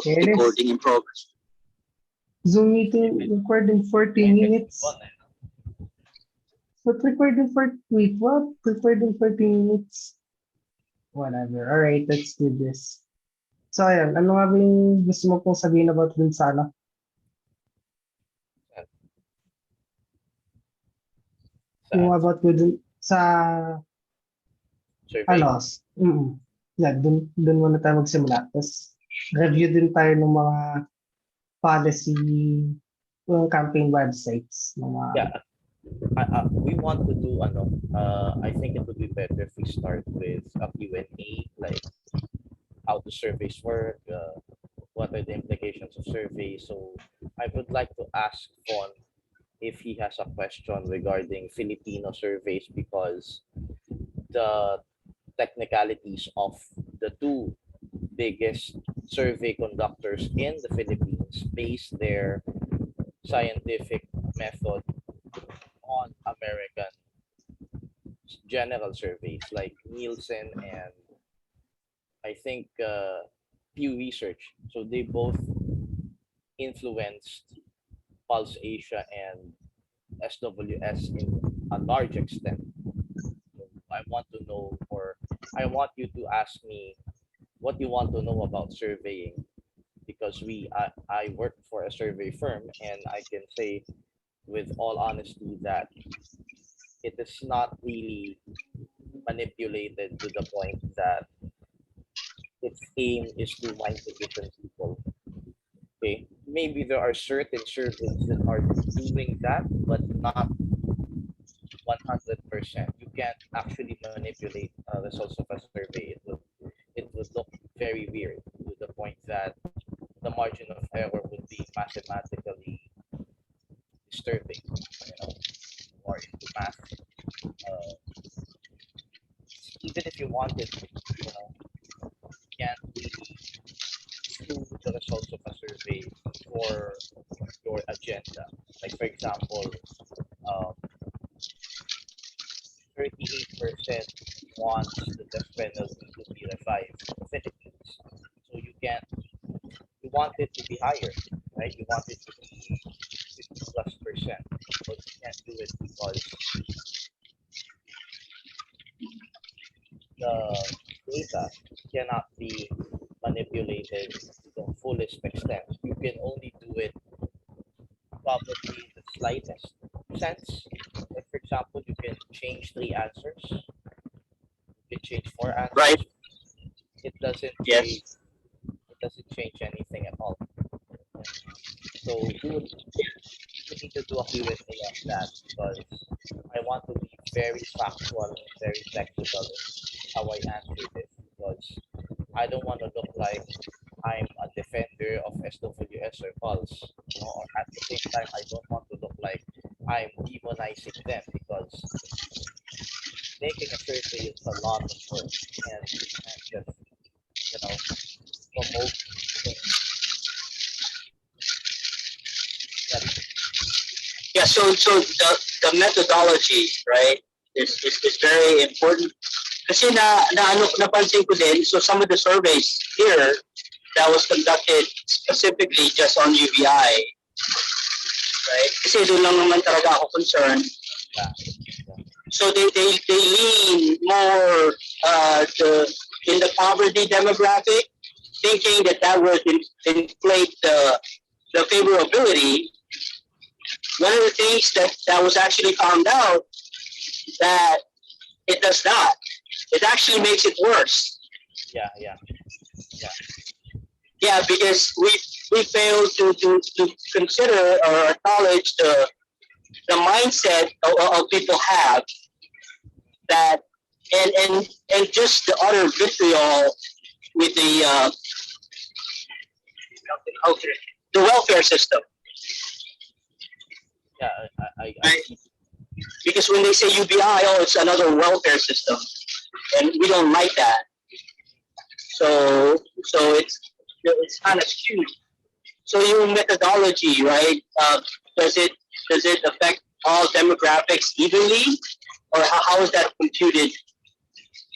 There it is. Recording in progress. Zoom meeting recording 40 minutes. But recording for wait, what? Recording 40 minutes. Whatever. Alright, let's do this. So ayan, ano nga ba yung gusto mo pong sabihin about dun sa ano? Yung about dun sa survey. ano? Yeah, dun muna tayo magsimula. Tapos review din tayo ng mga policy campaign websites. Yeah. We want to do I think it would be better if we start with a Q&A, like how the surveys work, what are the implications of surveys. So I would like to ask Fon if he has a question regarding Filipino surveys, because the technicalities of the two biggest survey conductors in the Philippines base their scientific method on American general surveys like Nielsen and I think Pew Research. So they both influenced Pulse Asia and SWS in a large extent. So I want to know, or I want you to ask me what you want to know about surveying, because I work for a survey firm, and I can say with all honesty that it is not really manipulated to the point that its aim is to manipulate people. Okay, maybe there are certain surveys that are doing that, but not 100%. You can't actually manipulate results of a survey. It would look very weird to the point that the margin of error would be mathematically disturbing. Or into math. Even if you wanted to, can't really skew the results of a survey for your agenda. Like for example, 38% wants the death penalty to be revived in the Philippines. So you want it to be higher, right? You want it to be 50+%, but you can't do it because the data cannot be manipulated to the fullest extent. You can only do it probably in the slightest sense. Like for example, you can change 3 answers. You can change 4 answers. Right. It doesn't Yes. change, it doesn't change anything at all. So you need to do a Q&A on that, because I want to be very factual and very flexible in how I answer this, because I don't want to look like I'm a defender of SWS or Pulse, or at the same time I don't want to look like I'm demonizing them, because making a survey is a lot of work, and you can't just promote things. Yeah, so the methodology, right, is very important. Kasi napansin ko din, so some of the surveys here that was conducted specifically just on UBI, right? Kasi doon lang naman talaga ako concerned. So they lean more in the poverty demographic, thinking that would inflate the favorability. One of the things that was actually found out that it does not. It actually makes it worse. Yeah, because we fail to consider or acknowledge the mindset of people have, that and just the utter vitriol with the welfare system. Yeah, I because when they say UBI, it's another welfare system, and we don't like that. So it's kind of skewed. So your methodology, right? Does it affect all demographics evenly, or how is that computed?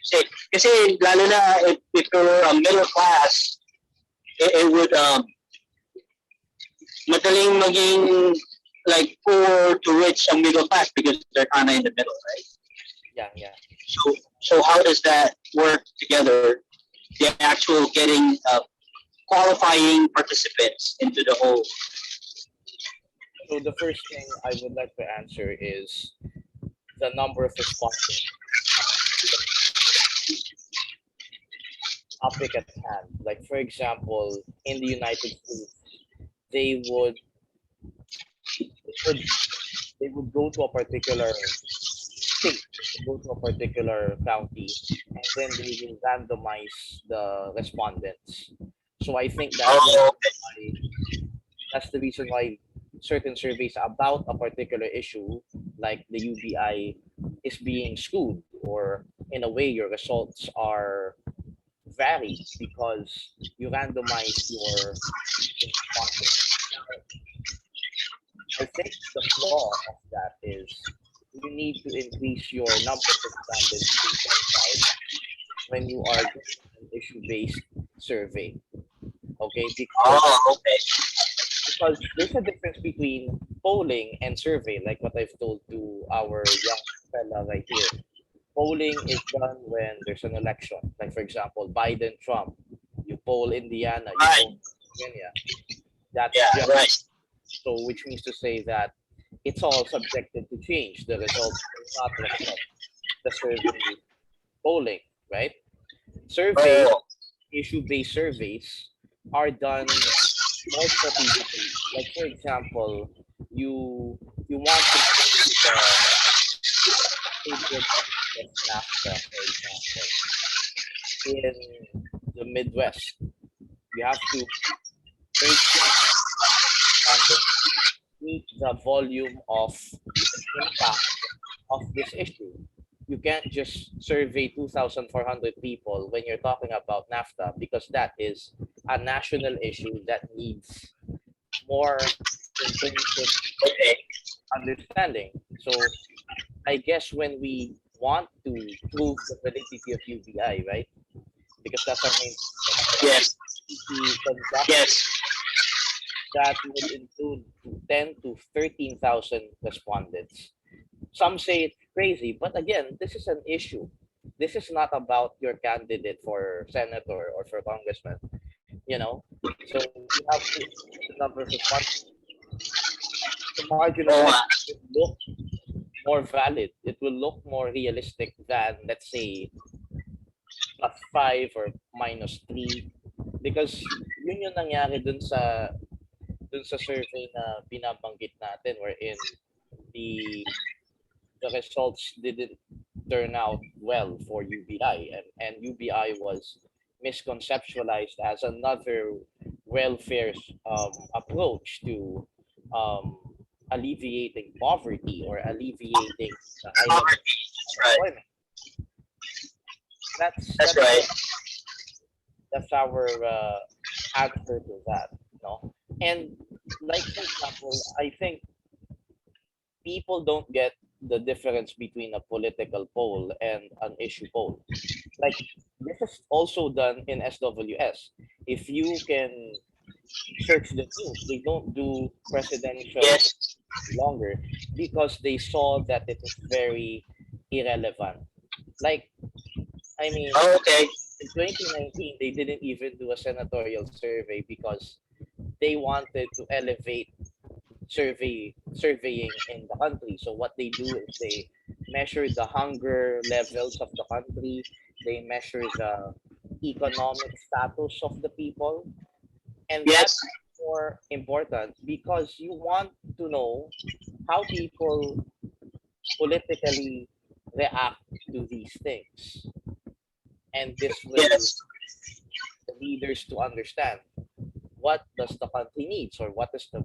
Say, kasi lalo na if you're a middle class, it would madaling maging like poor to rich ang middle class because they're kind of in the middle, right? Yeah. So how does that work together? The actual getting qualifying participants into the whole. So the first thing I would like to answer is the number of respondents topic at hand. Like for example, in the United States, they would they would go to a particular state, go to a particular county, and then they will randomize the respondents. So I think Oh, okay. that's the reason why certain surveys about a particular issue, like the UBI, is being skewed, or in a way your results are varied because you randomize your respondents. I think the flaw of that is you need to increase your number of respondents to 25 when you are doing an issue-based survey. Okay, Oh, okay. because there's a difference between polling and survey, like what I've told to our young fella right here. Polling is done when there's an election. Like for example, Biden, Trump. You poll Indiana, you Right. poll Virginia. That's Yeah, just right. so, which means to say that it's all subjected to change. The results will not reflect the survey polling, right? Survey Oh, issue-based surveys are done more strategically. Like for example, you want to go to the NAFTA, for example, in the Midwest. You have to make random meet the volume of impact of this issue. You can't just survey 2,400 people when you're talking about NAFTA because that is a national issue that needs more intensive okay. understanding. So I guess when we want to prove the validity of UBI, right? Because that's our main Yes, to conduct yes. that would include 10 to 13,000 respondents. Some say it's crazy, but again, this is an issue. This is not about your candidate for senator or for congressman, you know. So you have to the number of responses. The margin of Oh, error will look more valid. It will look more realistic than let's say +5 or -3 because yun yung nangyari dun sa survey na binabanggit natin wherein the the results didn't turn out well for UBI, and UBI was misconceptualized as another welfare approach to um, alleviating poverty or alleviating the high level poverty. That's right. employment. That's That's that's right. that's our answer to that. No, and like for example, I think people don't get the difference between a political poll and an issue poll. Like this is also done in SWS. If you can search the news, they don't do presidential Yes. longer because they saw that it is very irrelevant. Like, I mean, Oh, okay. in 2019, they didn't even do a senatorial survey because they wanted to elevate surveying in the country. So what they do is they measure the hunger levels of the country, they measure the economic status of the people, and Yes. that's more important because you want to know how people politically react to these things, and this will Yes. the leaders to understand what does the country needs or what is the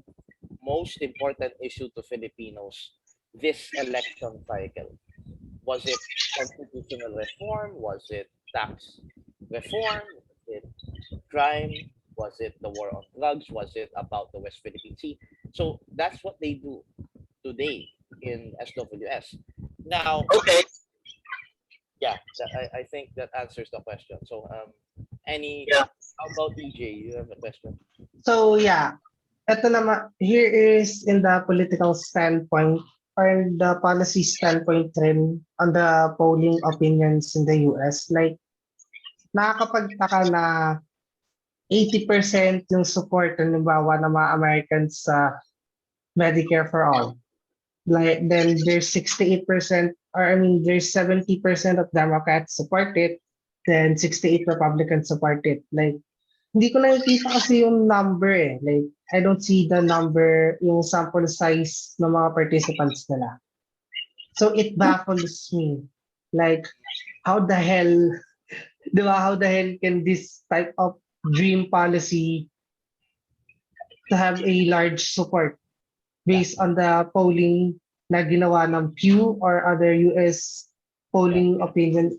most important issue to Filipinos this election cycle. Was it constitutional reform? Was it tax reform? Was it crime? Was it the war on drugs? Was it about the West Philippine Sea? So that's what they do today in SWS. Now, Okay. yeah, I think that answers the question. So, any Yeah. How about EJ? You have a question? So yeah, ito naman, here is in the political standpoint or the policy standpoint rin on the polling opinions in the US. Like, nakakapagtaka na 80% yung support halimbawa ng mga Americans sa Medicare for all. Like, then there's 68%, or I mean, there's 70% of Democrats support it, then 68 Republicans support it. Like, hindi ko nakikita kasi yung number eh. Like, I don't see the number, yung sample size ng mga participants nila. So it baffles me. Like, how the hell, di ba, how the hell can this type of dream policy to have a large support based on the polling na ginawa ng Pew or other US polling opinion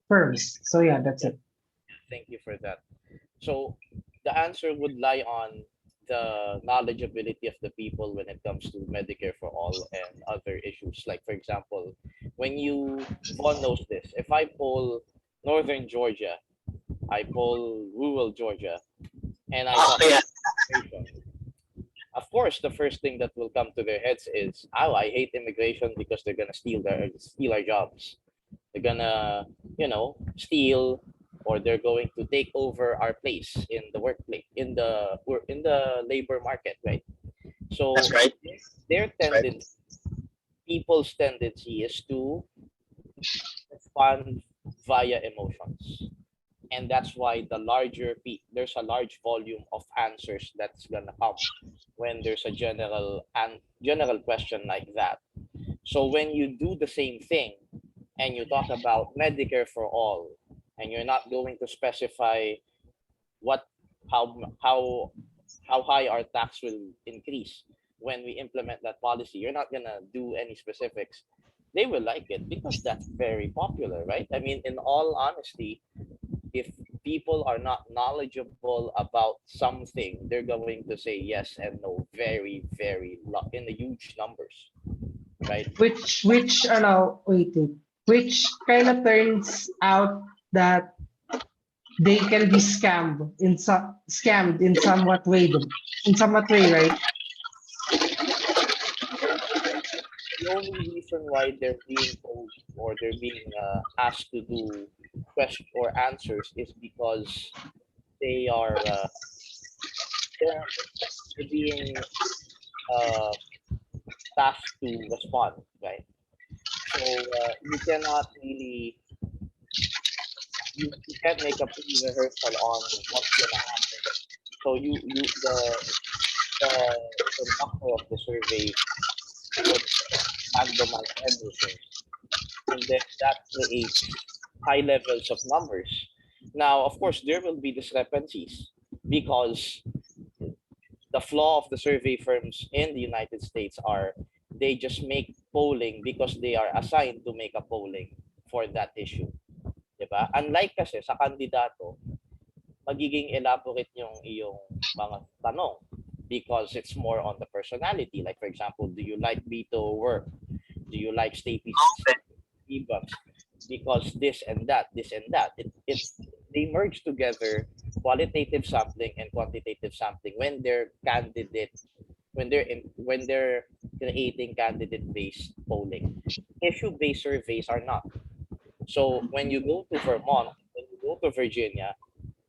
firms. So yeah, that's it. Thank you for that. So the answer would lie on the knowledgeability of the people when it comes to Medicare for all and other issues. Like for example, when you Von knows this, if I poll northern Georgia, I poll rural Georgia, and I talk Yeah. about immigration, of course the first thing that will come to their heads is, oh, I hate immigration because they're gonna steal our jobs. They're gonna, steal, or they're going to take over our place in the workplace, in the labor market, right? So That's right. their That's right. tendency, people's tendency is to respond via emotions. And that's why there's a large volume of answers that's gonna come when there's a general question like that. So when you do the same thing and you talk about Medicare for all, and you're not going to specify what how how high our tax will increase when we implement that policy, you're not gonna do any specifics. They will like it because that's very popular, right? I mean, in all honesty, if people are not knowledgeable about something, they're going to say yes and no in the huge numbers, right? Which kind of turns out that they can be scammed in somewhat way, right? The only reason why they're being told or they're being asked to do question or answers is because they are they're being uh, tasked to respond, right? So you cannot really you can't make a pre-rehearsal on what's gonna happen. So the conductor of the survey would randomize everything, and then that creates high levels of numbers. Now, of course, there will be discrepancies because the flaw of the survey firms in the United States are they just make polling because they are assigned to make a polling for that issue. Diba? Unlike kasi sa kandidato, magiging elaborate yung iyong mga tanong because it's more on the personality. Like for example, do you like Bito work? Do you like Stacey Bucks? Because this and that. They merge together qualitative sampling and quantitative sampling when they're when they're creating candidate-based polling. Issue-based surveys are not. So when you go to Vermont, when you go to Virginia,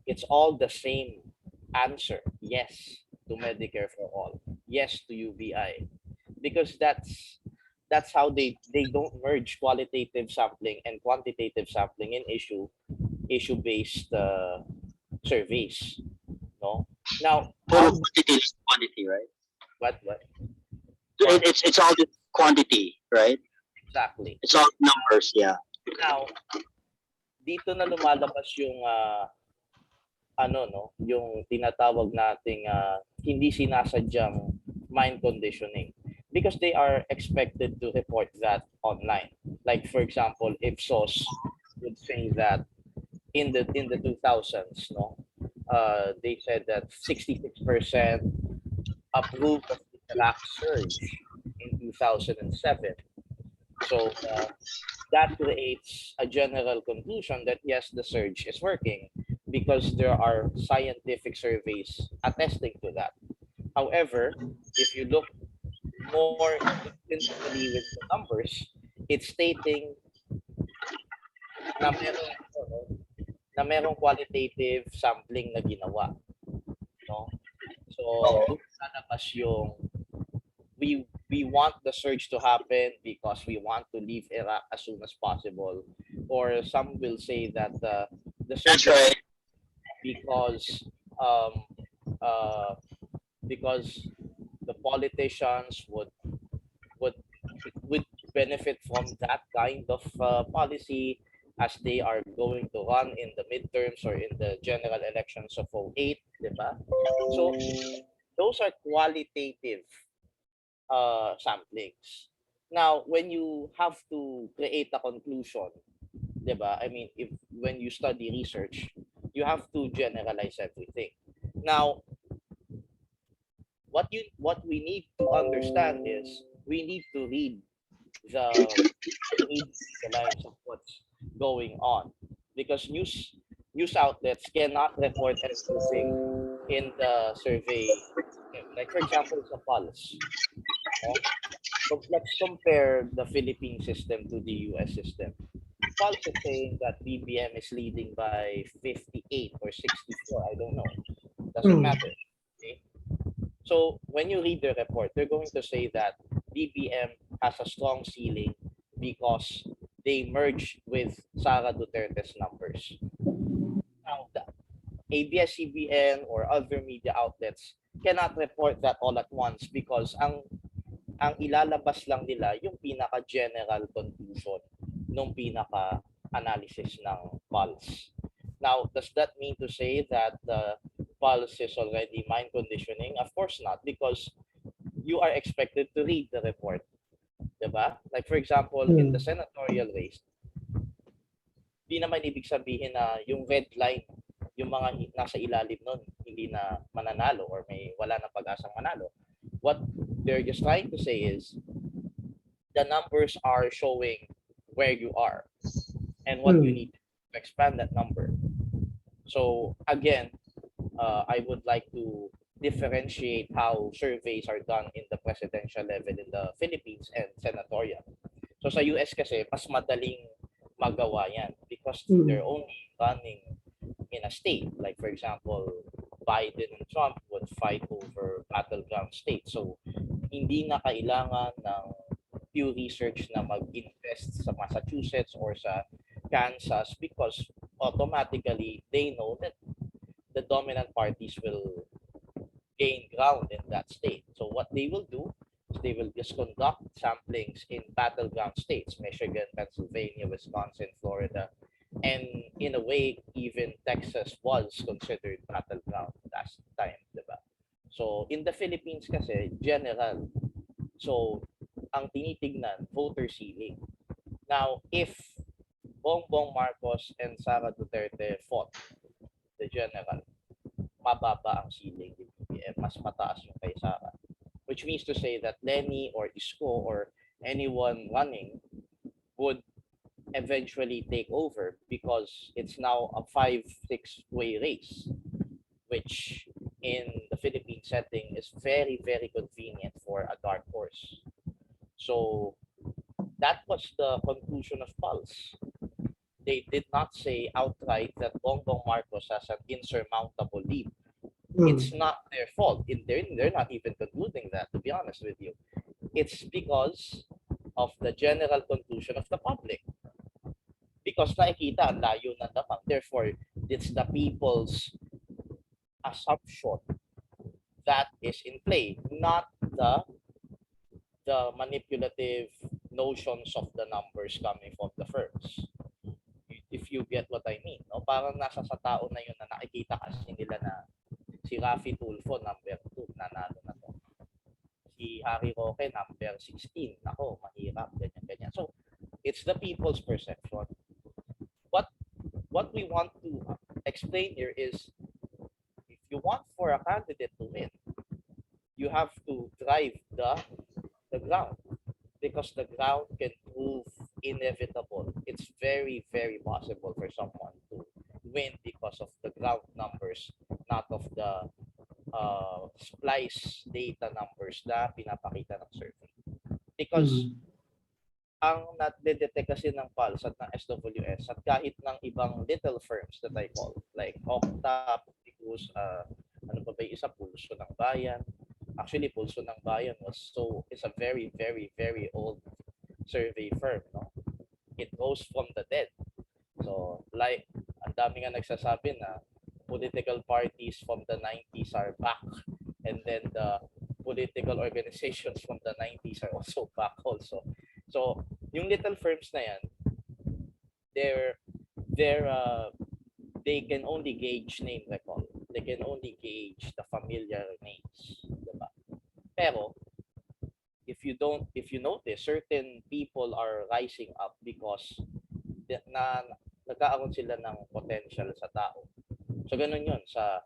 it's all the same answer. Yes to Medicare for all. Yes to UBI. Because that's how they don't merge qualitative sampling and quantitative sampling in issue-based surveys. No. Now, Total quantity is quantity, right? what It's all the quantity, right? exactly? It's all numbers, yeah. Now, dito na lumalabas yung yung tinatawag nating hindi sinasadyang mind conditioning because they are expected to report that online. Like for example, Ipsos would say that in the 2000s, they said that 66% approved of the Iraq surge in 2007. So that creates a general conclusion that yes, the surge is working. because there are scientific surveys attesting to that. However, if you look more intentionally with the numbers, it's stating na merong, ano, na merong qualitative sampling na ginawa. No? So, doon lalabas yung we want the surge to happen because we want to leave Iraq as soon as possible. Or some will say that the surge That's right. because um, uh, because the politicians would would benefit from that kind of policy as they are going to run in the midterms or in the general elections of '08, diba? So those are qualitative samplings. Now, when you have to create a conclusion, diba? I mean, if when you study research, you have to generalize everything. Now, what we need to understand is we need to read the read the lines of what's going on because news outlets cannot report everything in the survey. Like for example, the pulse. No? So let's compare the Philippine system to the US system. Pulse is saying that BBM is leading by 58 or 64. I don't know. Doesn't Mm. matter. Okay? So when you read the report, they're going to say that BBM has a strong ceiling because they merge with Sara Duterte's numbers. Now, the ABS-CBN or other media outlets cannot report that all at once because ang ilalabas lang nila yung pinaka-general conclusion nung pinaka-analysis ng pulse. Now, does that mean to say that the pulse is already mind conditioning? Of course not, because you are expected to read the report. Diba? Like for example, in the senatorial race, di naman ibig sabihin na yung red line, yung mga nasa ilalim nun, hindi na mananalo or may wala na pag-asang manalo. What they're just trying to say is the numbers are showing where you are and what you need to expand that number. So again, I would like to differentiate how surveys are done in the presidential level in the Philippines and senatorial. So sa US kasi, mas madaling magawa yan because they're only running in a state. Like for example, Biden and Trump would fight over battleground states. So hindi na kailangan ng Pew Research na mag-invest sa Massachusetts or sa Kansas because automatically they know that the dominant parties will gain ground in that state. So what they will do is they will just conduct samplings in battleground states, Michigan, Pennsylvania, Wisconsin, Florida, and in a way, even Texas was considered battleground last time, diba? So in the Philippines kasi, general. So ang tinitignan, voter ceiling. Now, if Bongbong Marcos and Sara Duterte fought the general, mababa ang ceiling ni BBM, mas mataas yung kay Sara. Which means to say that Lenny or Isko or anyone running would eventually take over because it's now a 5-6-way race, which in the Philippine setting is very, very convenient for a dark horse. So that was the conclusion of Pulse. They did not say outright that Bongbong Marcos has an insurmountable lead. It's not their fault. They're not even concluding that, to be honest with you. It's because of the general conclusion of the public. Because nakikita, ang layo na naman. Therefore, it's the people's assumption that is in play, not the manipulative notions of the numbers coming from the firms. If you get what I mean, no? Parang nasa sa tao na yun na nakikita kasi nila na si Rafi Tulfo, number 2, nanalo na to. Si Harry Roque, number 16. Ako, mahirap, ganyan. So, it's the people's perception. What we want to explain here is, if you want for a candidate to win, you have to drive the ground. Because the ground can prove inevitable. It's very, very possible for someone to win because of the ground numbers, not of the splice data numbers na pinapakita ng survey. Because ang nade-detect kasi ng pulse at ng SWS at kahit ng ibang little firms that I call, like Octa, Publicus, ano pa ba yung isa, Pulso ng Bayan. Actually, Pulso ng Bayan is a very, very, very old survey firm, no? It goes from the dead. So, like, ang dami nga nagsasabi na political parties from the 90s are back, and then the political organizations from the 90s are also back also. So, yung little firms na yan, they can only gauge name recall. They can only gauge the familiar names, diba? Pero if you notice, certain people are rising up because nagkakaroon sila ng potential sa tao. So ganun 'yun sa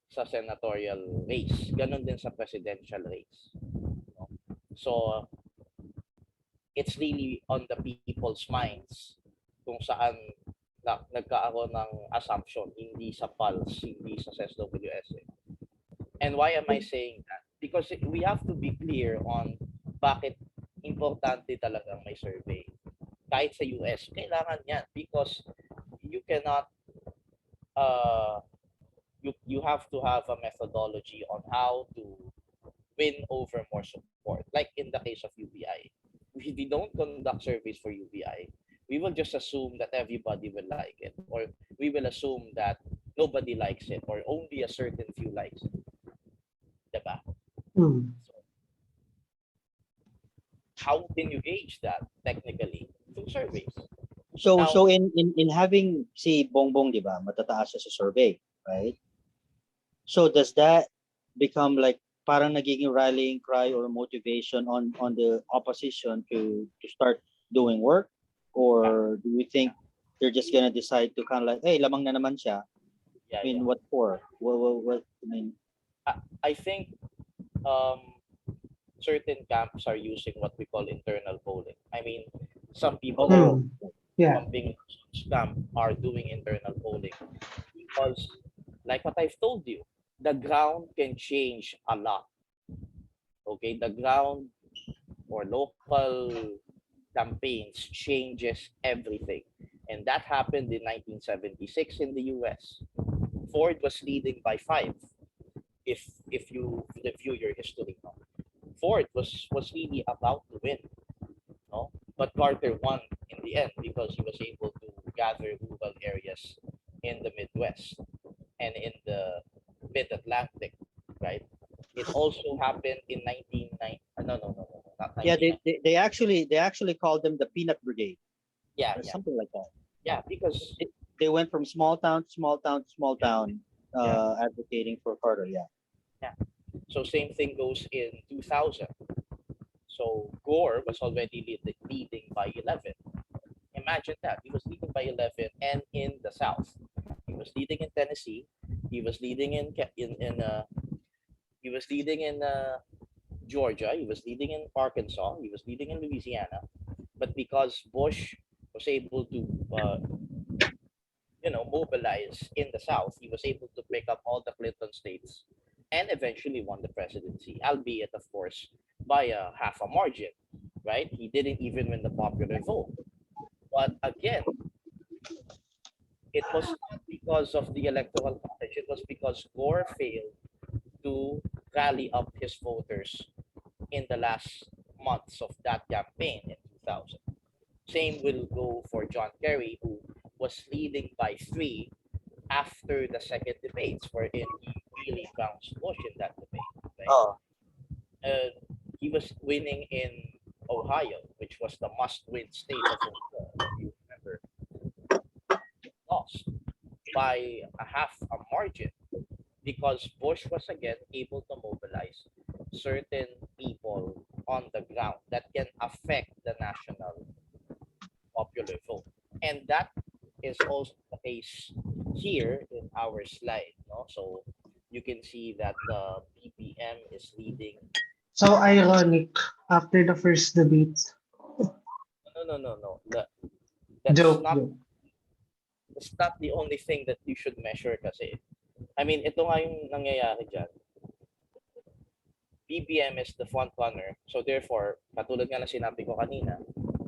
senatorial race, ganun din sa presidential race. No? So it's really on the people's minds kung saan nagkakaroon ng assumption, hindi sa pulse, hindi sa SWS. And why am I saying that? Because we have to be clear on bakit importante talagang may survey. Kahit sa US, kailangan yan because you cannot you have to have a methodology on how to win over more support. Like in the case of UBI, if we don't conduct surveys for UBI, we will just assume that everybody will like it, or we will assume that nobody likes it, or only a certain few likes it. Diba? So, how can you gauge that technically? Through surveys. So Now, so in having si Bongbong, di ba, matataas siya sa survey, right? So does that become like parang nagiging rallying cry or motivation on the opposition to start doing work, or do you think they're just gonna decide to kind of like, hey, lamang na naman siya? yeah, I mean, yeah. what for? What I mean, I think certain camps are using what we call internal polling. I mean, some people Yeah. from being camp are doing internal polling because, like what I've told you, the ground can change a lot. Okay, the ground or local campaigns changes everything, and that happened in 1976 in the US. Ford was leading by 5. If you review your history, no? Ford was really about to win, no? But Carter won in the end because he was able to gather rural areas in the Midwest and in the Mid-Atlantic, right? It also happened in 1990. No, not yeah, 1990. they actually called them the Peanut Brigade Yeah, or yeah, something like that. yeah. Because They went from small town to small town to small town, Yeah. advocating for Carter. Yeah. so same thing goes in 2000. So Gore was already leading by 11. Imagine that he was leading by 11, and in the South, he was leading in Tennessee. He was leading in he was leading in Georgia. He was leading in Arkansas. He was leading in Louisiana. But because Bush was able to mobilize in the South, he was able to pick up all the Clinton states and eventually won the presidency, albeit, of course, by a half a margin, right? He didn't even win the popular vote. But again, it was not because of the electoral college. It was because Gore failed to rally up his voters in the last months of that campaign in 2000. Same will go for John Kerry, who was leading by 3 after the second debates, wherein he really bounced Bush in that debate. Right? Oh. He was winning in Ohio, which was the must-win state of Ohio, if you remember. Lost by a half a margin because Bush was again able to mobilize certain people on the ground that can affect the national popular vote. And that is also the case here in our slide. No? So you can see that the BBM is leading. So ironic after the first debate. No. Joke. it's not the only thing that you should measure kasi. I mean, ito nga yung nangyayari dyan. BBM is the front runner. So therefore, katulad nga na sinabi ko kanina,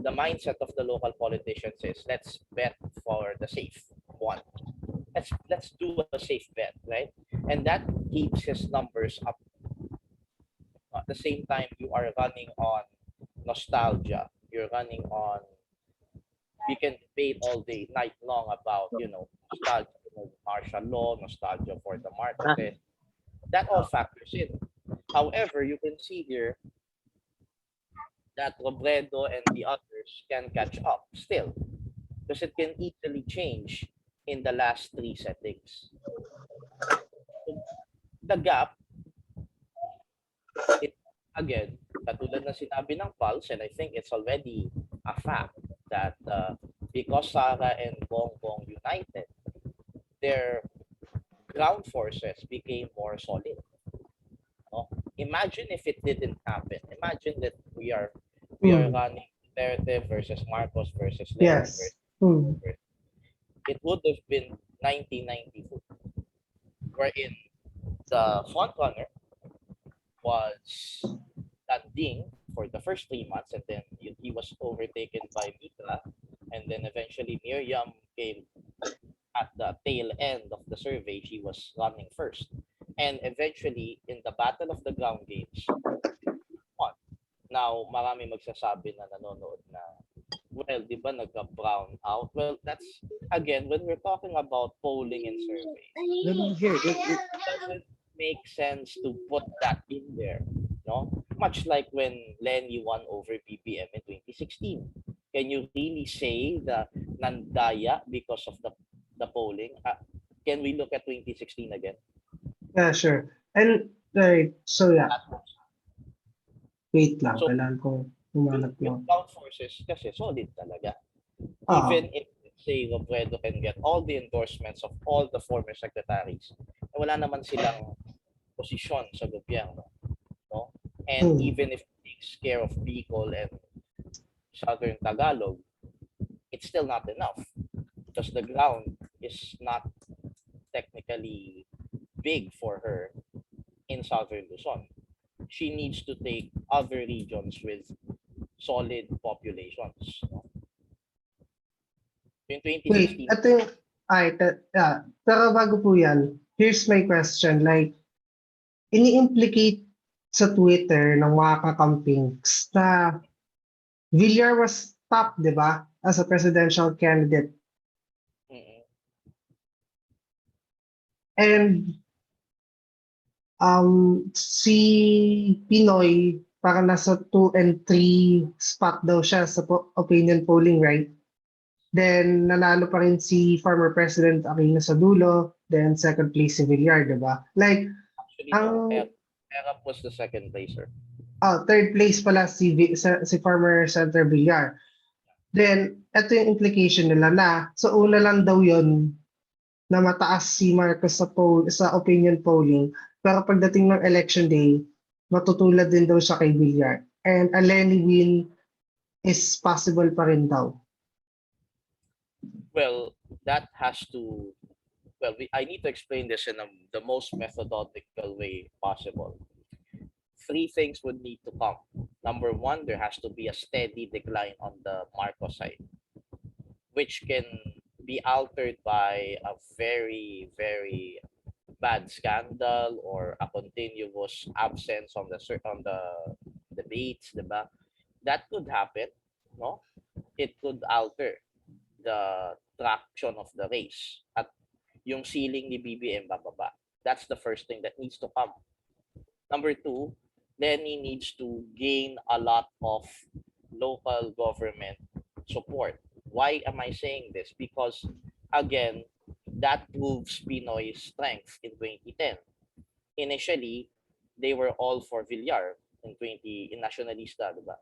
the mindset of the local politicians is let's bet for the safe one. Let's do a safe bet, right? And that keeps his numbers up. At the same time, you are running on nostalgia. You're running on, we can debate all day, night long about, nostalgia for martial law, nostalgia for the market. That all factors in. However, you can see here that Robredo and the others can catch up still, because it can easily change in the last 3 settings. The gap, again, katulad na sinabi ng Pulse, and I think it's already a fact that because Sara and Bongbong united, their ground forces became more solid. No? Imagine if it didn't happen. Imagine that we are running Duterte versus Marcos versus Lenin Yes. versus it would have been 1992, wherein the front runner was Landing for the first 3 months, and then he was overtaken by Mitra, and then eventually Miriam came at the tail end of the survey. She was running first, and eventually in the battle of the ground games, won. Now, marami magsasabi na nanonood na, well, di ba nagka-brown out? Well, that's, again, when we're talking about polling and survey, it doesn't make sense to put that in there, no? Much like when Lenny won over BBM in 2016. Can you really say that nandaya because of the polling? Can we look at 2016 again? Yeah, sure. And right, so yeah, wait lang, So, kailangan kong humanap yung lang. ground forces kasi solid talaga. Ah. Even if, say, Robredo can get all the endorsements of all the former secretaries, wala naman silang posisyon sa gobyerno. No? And even if it takes care of Bicol and Southern Tagalog, it's still not enough because the ground is not technically big for her in Southern Luzon. She needs to take other regions with solid populations. No? In Wait, 2016, ito yung, pero bago po yan, here's my question, like, ini-implicate sa Twitter ng mga kakampings na Villar was top, di ba, as a presidential candidate. And si Pinoy, parang nasa 2 and 3 spot daw siya sa opinion polling, right? Then, nanalo pa rin si former President Aquino sa dulo. Then, second place si Villar, di ba? Like, actually, Erap was the second placer. Third place pala si former Senator Villar. Then, ito yung implication nila na, so una lang daw yon na mataas si Marcos sa opinion polling. Pero pagdating ng election day, matutulad din daw siya kay Villar. And a Lenny win is possible pa rin daw. Well, that has to, I need to explain this in the most methodological way possible. 3 things would need to come. Number 1, there has to be a steady decline on the Marcos side, which can be altered by a very, very bad scandal or a continuous absence on the debates, diba? That could happen, no? It could alter the traction of the race at yung ceiling ni BBM bababa. That's the first thing that needs to come. Number 2, Lenny needs to gain a lot of local government support. Why am I saying this? Because, again, that proves Pinoy's strength in 2010. Initially, they were all for Villar in Nationalista, diba?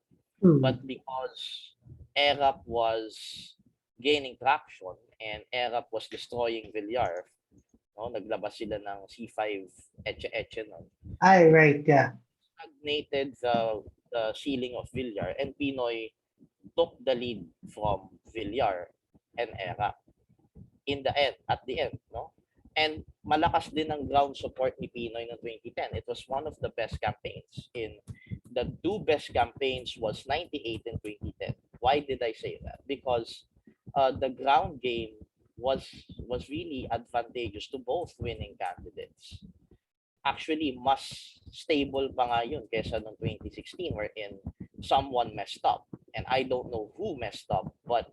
But because ERAP was gaining traction and ERAP was destroying Villar, no? Naglabas sila ng C5 etche nun. Ay, right, yeah. Stagnated the ceiling of Villar, and Pinoy took the lead from Villar and ERAP. at the end, no? And malakas din ang ground support ni Pinoy no 2010. It was one of the best campaigns. In the two best campaigns was 98 and 2010. Why did I say that? Because the ground game was really advantageous to both winning candidates. Actually, mas stable pa nga yun kesa noong 2016 wherein someone messed up. And I don't know who messed up, but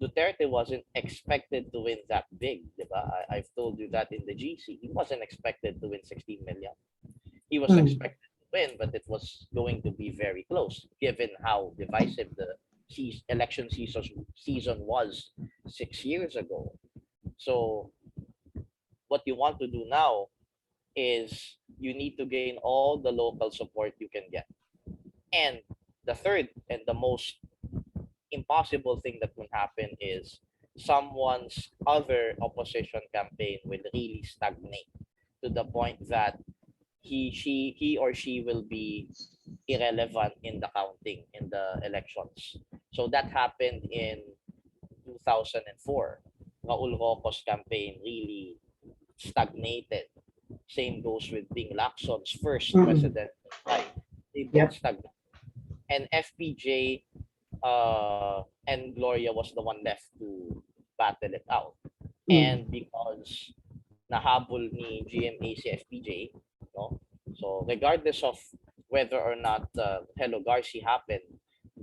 Duterte wasn't expected to win that big, di ba? I've told you that in the GC. He wasn't expected to win 16 million. He was expected to win, but it was going to be very close, given how divisive the election season was 6 years ago. So what you want to do now is you need to gain all the local support you can get. And the third and the most impossible thing that will happen is someone's other opposition campaign will really stagnate to the point that he or she will be irrelevant in the counting in the elections. So that happened in 2004. Raul Rocco's campaign really stagnated. Same goes with Bing Lacson's first presidential fight. They both stagnated. And FPJ and Gloria was the one left to battle it out. And because nahabol ni GMA si FPJ, no? So regardless of whether or not Hello Garci happened,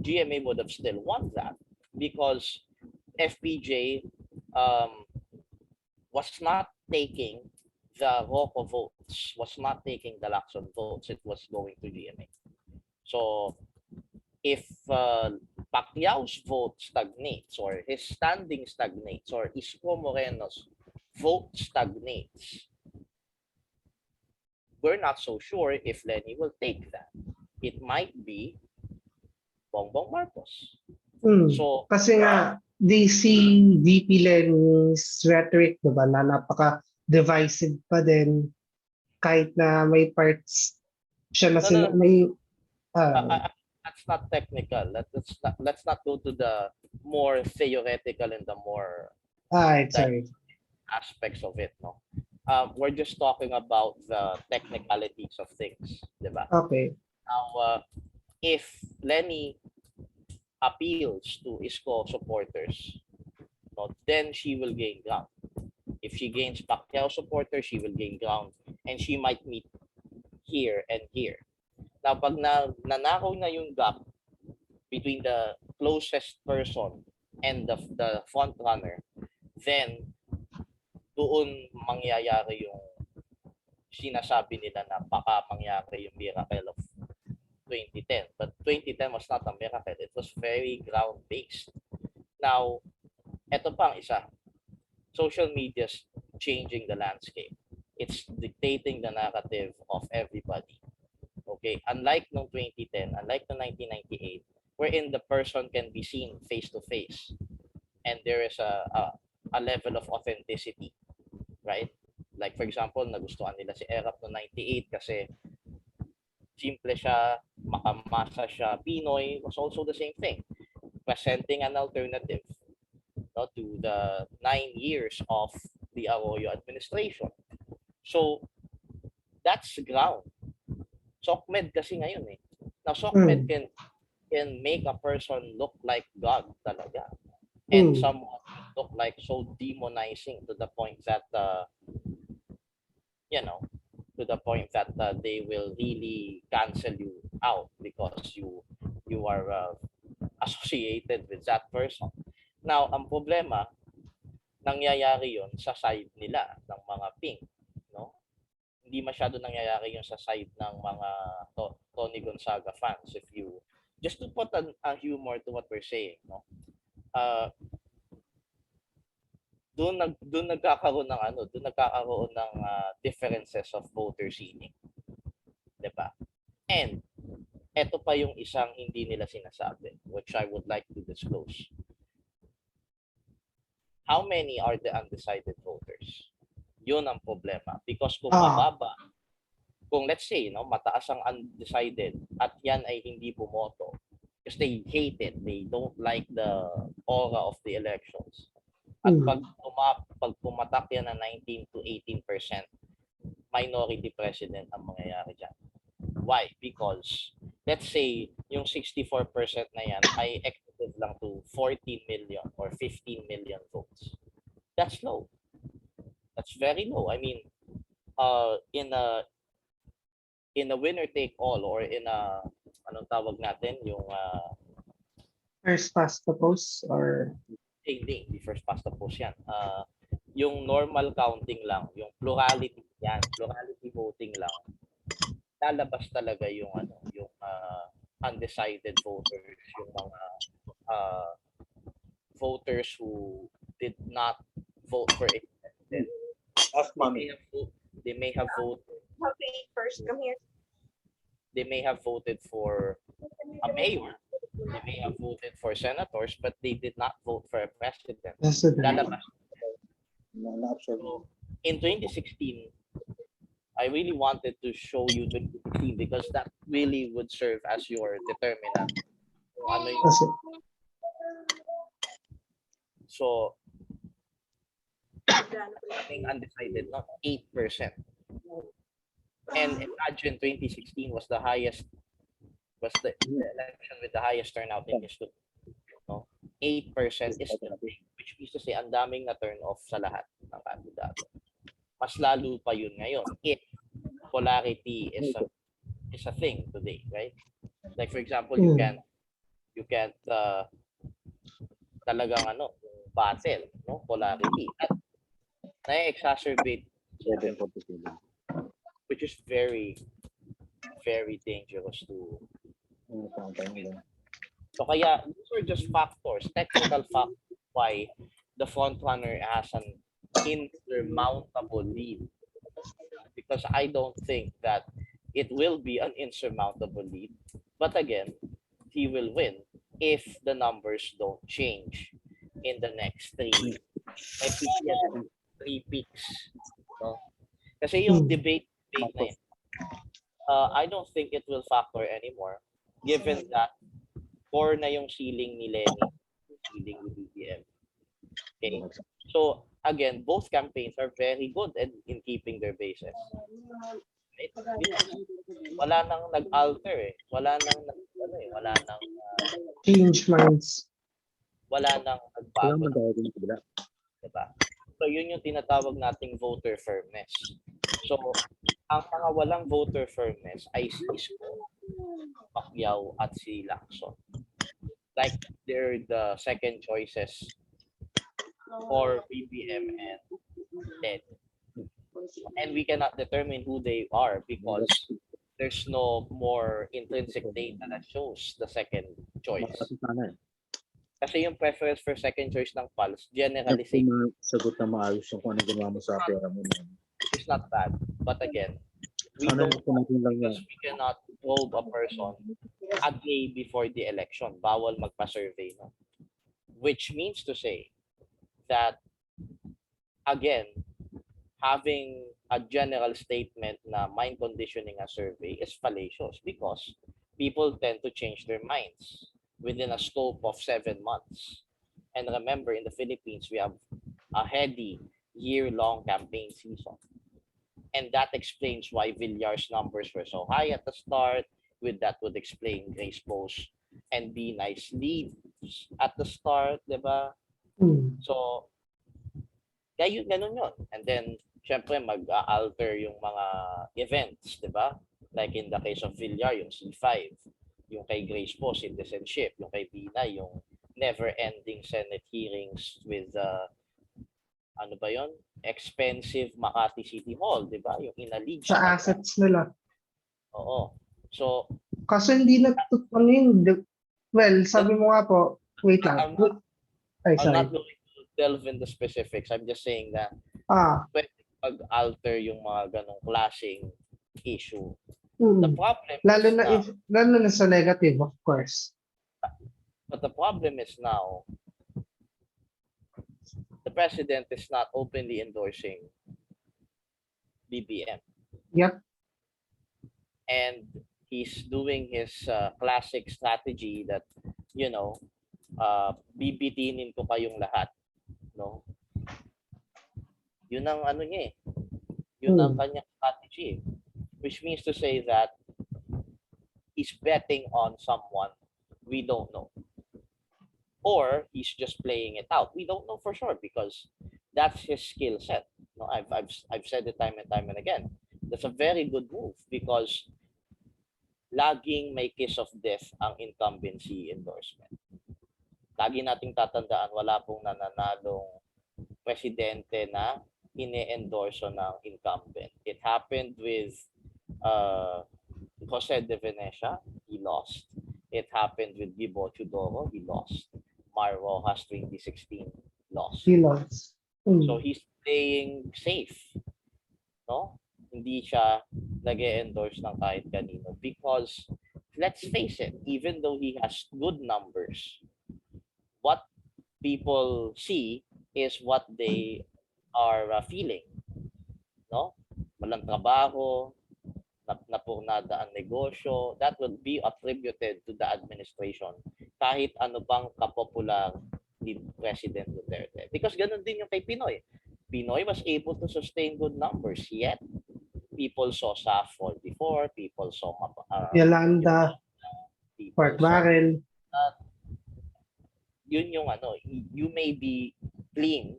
GMA would have still won that because FPJ was not taking the Rocco votes, was not taking the Lacson votes. It was going to GMA. So if Pacquiao's vote stagnates or his standing stagnates or Isko Moreno's vote stagnates, we're not so sure if Lenny will take that. It might be Bongbong Marcos. So, kasi nga, they see VP Lenny's rhetoric, diba, na napaka-divisive pa din kahit na may parts siya na may that's not technical. Let's not go to the more theoretical and the more aspects of it. No, we're just talking about the technicalities of things, diba? Okay. Now, if Lenny appeals to Isko supporters, no, then she will gain ground. If she gains Pacquiao supporters, she will gain ground, and she might meet here and here. Now, pag nanakaw na yung gap between the closest person and the front runner, then doon mangyayari yung sinasabi nila na baka mangyari yung miracle of 2010. But 2010 was not a miracle. It was very ground-based. Now, eto pang isa. Social media's changing the landscape. It's dictating the narrative of everybody. Okay, unlike no 2010, unlike no 1998, wherein the person can be seen face to face, and there is a level of authenticity, right? Like for example, nagustuhan nila si Erap no 98 kasi simple siya, makamasa siya. Pinoy was also the same thing, presenting an alternative, no, to the 9 years of the Arroyo administration. So that's ground. SOCMED kasi ngayon eh. Now, SOCMED can make a person look like God talaga. And someone look like so demonizing to the point that, to the point that they will really cancel you out because you are associated with that person. Now, ang problema, nangyayari yon sa side nila ng mga pink. Hindi masyado nangyayari yung sa side ng mga Tony Gonzaga fans. If you just to put a humor to what we're saying, no? Doon nagkakaroon ng differences of voter seeding. 'Di ba? And eto pa yung isang hindi nila sinasabi, which I would like to disclose. How many are the undecided voters? Yun ang problema. Because kung mababa, kung let's say, mataas ang undecided at yan ay hindi bumoto because they hate it, they don't like the aura of the elections, At Mm. pag pumatak yan na 19 to 18%, minority president ang mangyayari dyan. Why? Because, let's say, yung 64% na yan ay equivalent lang to 14 million or 15 million votes. That's low. That's very low. I mean, in a winner take all or in a, anong tawag natin, yung First past the post or hindi first past the post yan. Yung normal counting lang, yung plurality yan, plurality voting lang, lalabas talaga yung yung undecided voters, yung mga voters who did not vote for a president. Ask mommy. They may have voted. Okay, first, come here. They may have voted for a mayor. They may have voted for senators, but they did not vote for a president. president. Lalabas. Na-absorb. So, in 2016, I really wanted to show you 2016 because that really would serve as your determinant. Kung ano yung, Kasi, so, being undecided, no? 8%. And imagine 2016 was the highest, was the election with the highest turnout in history. No? 8% is still big, which means to say, ang daming na turn off sa lahat ng kandidato. Mas lalo pa yun ngayon if polarity is a thing today, right? Like for example, you can't talagang battle, no? Polarity. At na-exacerbate, which is very, very dangerous to. So kaya, these are just factors, technical factors why the frontrunner has an insurmountable lead. Because I don't think that it will be an insurmountable lead. But again, he will win if the numbers don't change in the next three peaks. No? Kasi yung debate na yun, I don't think it will factor anymore given that 4 na yung ceiling ni Lenny, ceiling ni BBM. Okay. So again, both campaigns are very good in keeping their bases. Right? Wala nang nag-alter eh. Wala nang change minds. wala nang nagbago. Diba? So yun yung tinatawag nating voter firmness. So ang mga walang voter firmness ay si Isko, Pacquiao at si Lacson. Like they're the second choices for BBM and Ted. And we cannot determine who they are because there's no more intrinsic data that shows the second choice. Kasi yung preference for second choice ng Pulse, generally Sagot na maayos yung kung ano ginawa mo sa pera mo. it's not bad. But again, we cannot probe a person a day before the election. Bawal magpa-survey. No? Which means to say that, again, having a general statement na mind conditioning a survey is fallacious because people tend to change their minds within a scope of 7 months. And remember, in the Philippines, we have a heady year-long campaign season. And that explains why Villar's numbers were so high at the start. With that would explain Grace Post and Be Nice leads at the start, diba? So, kaya ganun yun. And then, syempre, mag-alter yung mga events, diba? Like in the case of Villar, yung C5. Yung kay Grace po, citizenship. Yung kay Bina, yung never-ending Senate hearings with, ano ba yon? Expensive Makati City Hall, di ba? Yung inalig. Sa assets nila. Oo. So, kasi hindi well, sabi mo nga po, wait lang. I'm not going to delve into specifics. I'm just saying that pwede mag-alter yung mga ganong klaseng issue. The problem lalo na sa negative, of course. But the problem is now, the president is not openly endorsing BBM. Yep. And he's doing his classic strategy that, bibitinin ko kayong lahat. no? Yun ang ano niya eh. Yun ang kanyang strategy. Which means to say that he's betting on someone we don't know. Or he's just playing it out. We don't know for sure because that's his skill set. No, I've said it time and time and again. That's a very good move because laging may kiss of death ang incumbency endorsement. Lagi nating tatandaan, wala pong nananalong presidente na ine-endorso ng incumbent. It happened with Jose de Venecia, he lost. It happened with Gibo Chudoro, he lost. Mar Rojas 2016 lost. He lost. So he's playing safe. No? Hindi siya nag-endorse ng kahit kanino because let's face it, even though he has good numbers, what people see is what they are feeling. No? Walang trabaho, napurnada ang negosyo, that will be attributed to the administration kahit ano pang kapopular ni President Duterte. Because ganun din yung kay Pinoy. Pinoy was able to sustain good numbers, yet people saw SAF 44, people saw Yolanda, Pork Barrel. Yun yung ano, you may be clean,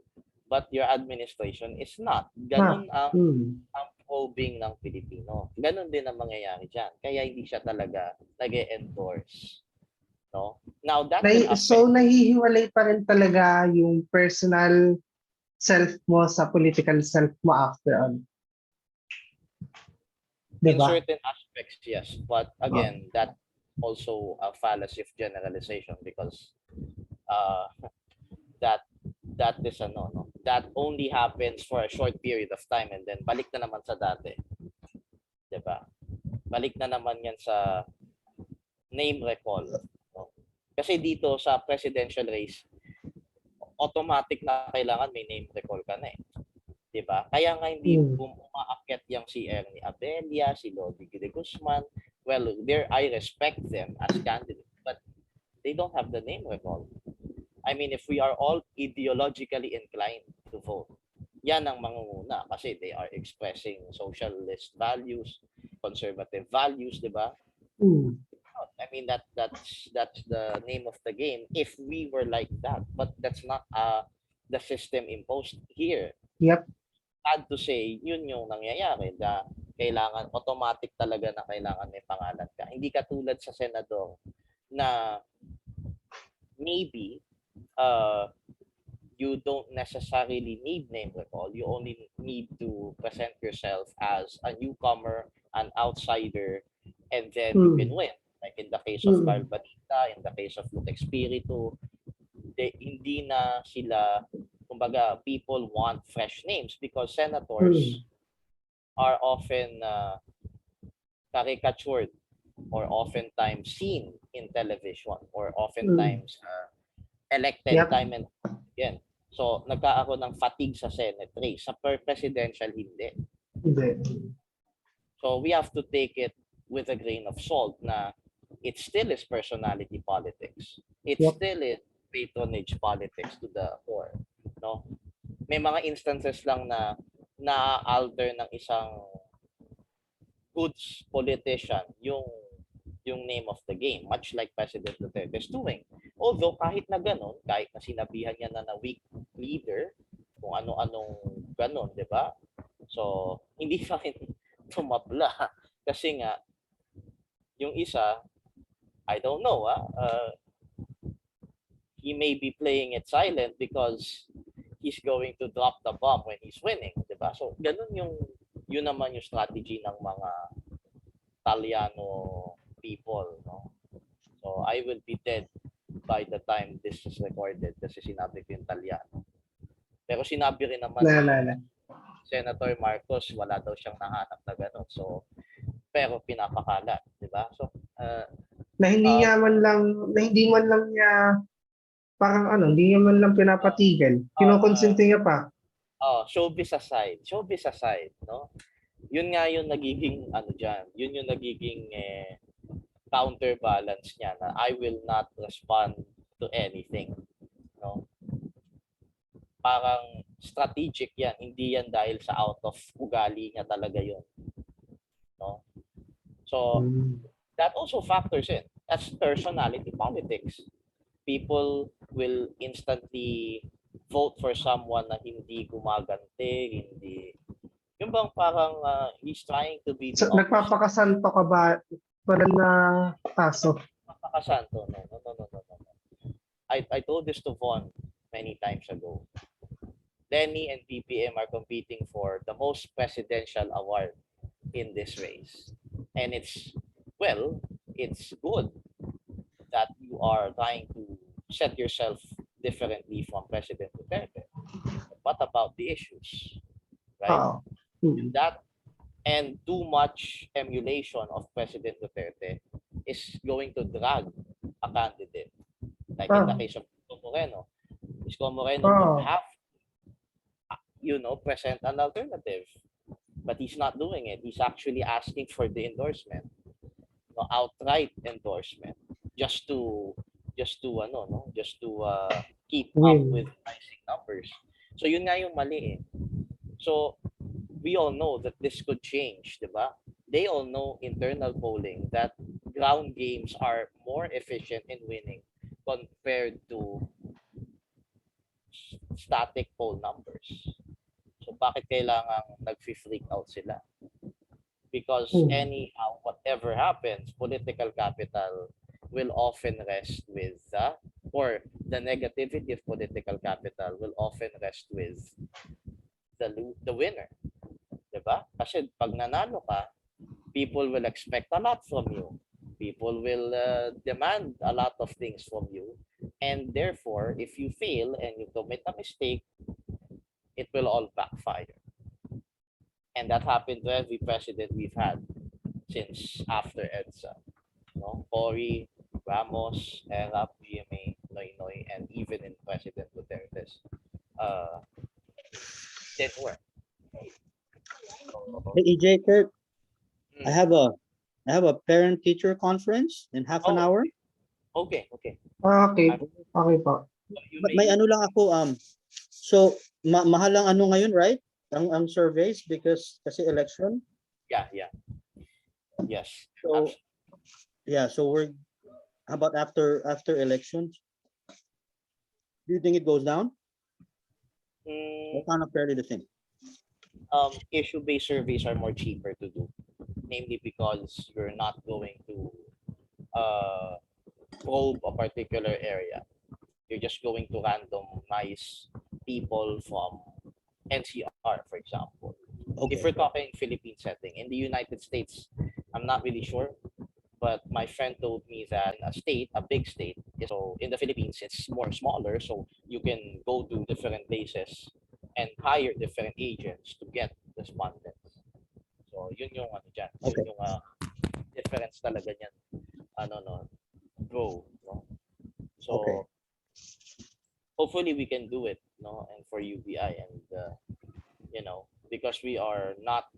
but your administration is not. Ganun ang probing ng Pilipino. Ganun din ang mangyayari dyan. Kaya hindi siya talaga nag-endorse. No? Now, that will affect... So, nahihiwalay pa rin talaga yung personal self mo sa political self mo after all. Diba? In certain aspects, yes. But again, that also a fallacy of generalization because that is ano, no? That only happens for a short period of time and then balik na naman sa dati. Diba? Balik na naman yan sa name recall. No? Kasi dito sa presidential race, automatic na kailangan may name recall ka na eh. Diba? Kaya nga hindi umaakyat yung si Ernie Abella, si Lodi de Guzman. Well, I respect them as candidates, but they don't have the name recall. I mean, if we are all ideologically inclined to vote, yan ang mangunguna kasi they are expressing socialist values, conservative values, di ba? I mean, that's the name of the game if we were like that. But that's not the system imposed here. Yep. Sad to say, yun yung nangyayari na kailangan, automatic talaga na kailangan may pangalan ka. Hindi katulad sa senador na maybe you don't necessarily need name recall. You only need to present yourself as a newcomer, an outsider, and then you can win. Like in the case of Carl Batista, in the case of Luke Espiritu, hindi na sila, kumbaga, people want fresh names because senators are often caricatured or oftentimes seen in television or oftentimes elected time and again. So, nagkakaroon ng fatigue sa Senate race. Sa presidential, hindi. So, we have to take it with a grain of salt na it still is personality politics. It still is patronage politics to the core. No? May mga instances lang na na-alter ng isang goods politician yung name of the game, much like President Duterte is doing. Although kahit na ganun, kahit na sinabihan niya na weak leader, kung ano-anong ganun, di ba? So, hindi pa rin tumapla. Kasi nga, yung isa, I don't know, he may be playing it silent because he's going to drop the bomb when he's winning, di ba? So, ganun yun naman yung strategy ng mga Italiano people, no? So, I will be dead by the time this is recorded kasi sinabi ko yung Italiano. Pero sinabi rin naman Senator Marcos, wala daw siyang nahanap na gano'n. So, pero pinapakalat, di ba? So, na hindi man lang niya parang hindi niya man lang pinapatigil. Kinokonsente niya pa. Showbiz aside, no? Yun nga yung nagiging diyan. Yun yung nagiging counterbalance niya na I will not respond to anything, no? parang strategic yan. Hindi yan dahil sa out of ugali niya talaga yun. No? So, that also factors in. That's personality politics. People will instantly vote for someone na hindi gumagante, hindi... Yung bang parang he's trying to be the So, nagpapakasanto ka ba? Wala na kaso. Nagpapakasanto. No. I told this to Von many times ago. Lenny and PPM are competing for the most presidential award in this race. And it's good that you are trying to set yourself differently from President Duterte. What about the issues? Right? That and too much emulation of President Duterte is going to drag a candidate. Like in the case of Isko Moreno. Isko Moreno would have, present an alternative. But he's not doing it. He's actually asking for the endorsement. Outright endorsement. Just to keep up with rising numbers. So yun nga yung mali eh. So we all know that this could change, diba? They all know internal polling that ground games are more efficient in winning compared to static poll numbers. So bakit kailangan nag-freak out sila? Because anyhow, whatever happens, political capital will often rest with or the negativity of political capital will often rest with the winner. Diba? Kasi pag nanalo ka, people will expect a lot from you. People will demand a lot of things from you. And therefore, if you fail and you commit a mistake, it will all backfire. And that happened to every president we've had since after EDSA. Cory, Ramos, Erap, GMA, Noynoy, and even in President Duterte's didn't work. Hey, EJ, Kurt, I have a parent-teacher conference in half an hour. Okay. Okay po. May ano lang ako, so mahal ang ano ngayon, right? Ang surveys because kasi election. Yeah. Yes. So so we're how about after elections? Do you think it goes down? What kind of fairly the thing? Issue-based surveys are more cheaper to do, namely because you're not going to probe a particular area. You're just going to randomize people from NCR, for example. Okay. If we're talking Philippine setting, in the United States, I'm not really sure, but my friend told me that in a big state, so in the Philippines, it's more smaller, so you can go to different places and hire different agents to get respondents. So yun yung dyan. Okay. Yun yung difference talaga niyan. Grow. So okay. Hopefully we can do it, and for UBI and because we are not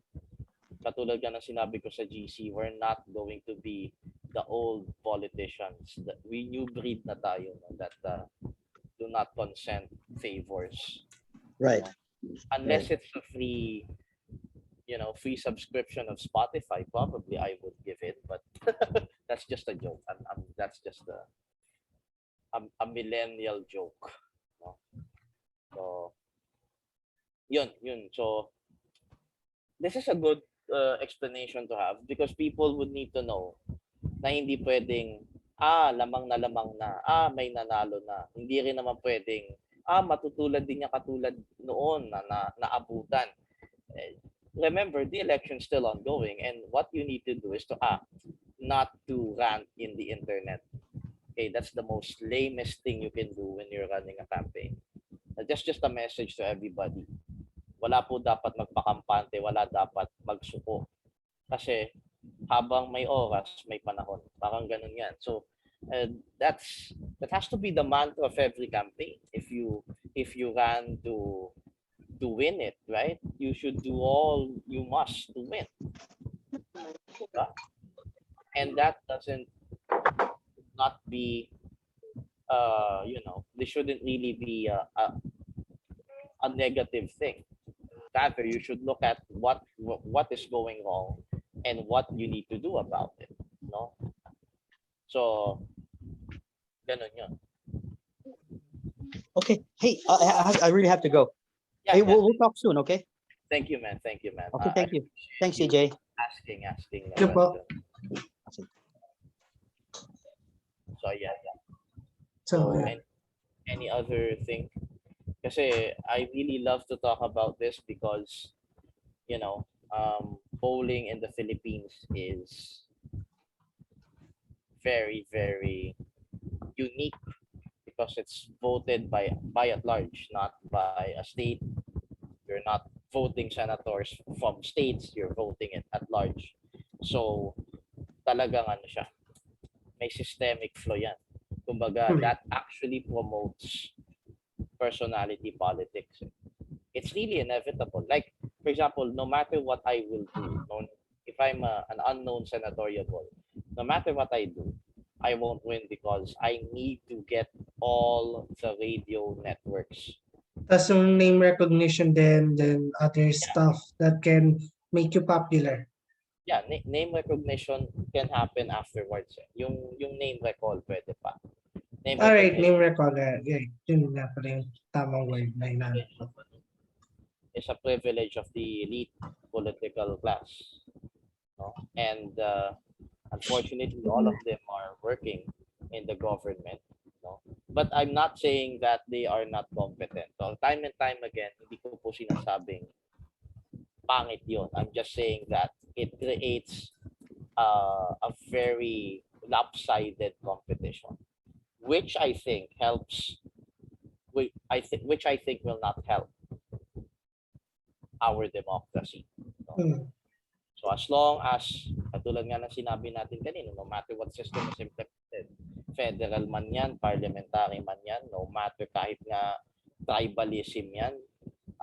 katulad nga ng sinabi ko sa GC, we're not going to be the old politicians. We new breed na tayo that do not consent favors. Right. Unless it's a free subscription of Spotify, probably I would give it, but that's just a joke. That's just a millennial joke. So, yun. So, this is a good explanation to have because people would need to know na hindi pwedeng, lamang na, may nanalo na. Hindi rin naman pwedeng, matutulad din niya katulad noon na naabutan. Remember, the election's still ongoing and what you need to do is to act, not to rant in the internet. Okay, that's the most lamest thing you can do when you're running a campaign. That's just a message to everybody. Wala po dapat magpakampante, wala dapat magsuko. Kasi habang may oras, may panahon. Parang ganun yan. So that has to be the mantra of every campaign. If you ran to win it, right? You should do all you must to win. And that doesn't not be, there shouldn't really be negative thing. Rather, you should look at what is going wrong and what you need to do about it. No? So, ganun yun. Okay. Hey, I really have to go. Yeah, Hey, yeah. we'll talk soon, okay? Thank you, man. Thank you, man. Okay, thank you. Thanks, you CJ. Asking. Thank you po. So, yeah. So, So, any other thing? Kasi I really love to talk about this because, you know, polling in the Philippines is very, very unique because it's voted by at large, not by a state. You're not voting senators from states, you're voting it at large. So, talagang ano siya, may systemic flaw yan. Kumbaga, that actually promotes personality politics. It's really inevitable. Like, for example, no matter what I will do, if I'm an unknown senatorial vote, no matter what I do, I won't win because I need to get all the radio networks. tas yung name recognition then other stuff that can make you popular. Yeah, name recognition can happen afterwards. Yung name recall pwede pa. Name Alright, name recognition recall. Yeah, yun na pala yung tamang word na hinanap ko. is a privilege of the elite political class. No? And unfortunately, all of them are working in the government. No? But I'm not saying that they are not competent. So time and time again, hindi ko po sinasabing pangit yun. I'm just saying that it creates a very lopsided competition, which I think helps, which I think will not help our democracy. No? So as long as, katulad nga ng sinabi natin kanina, no matter what system is implemented, federal man yan, parliamentary man yan, no matter kahit nga tribalism yan,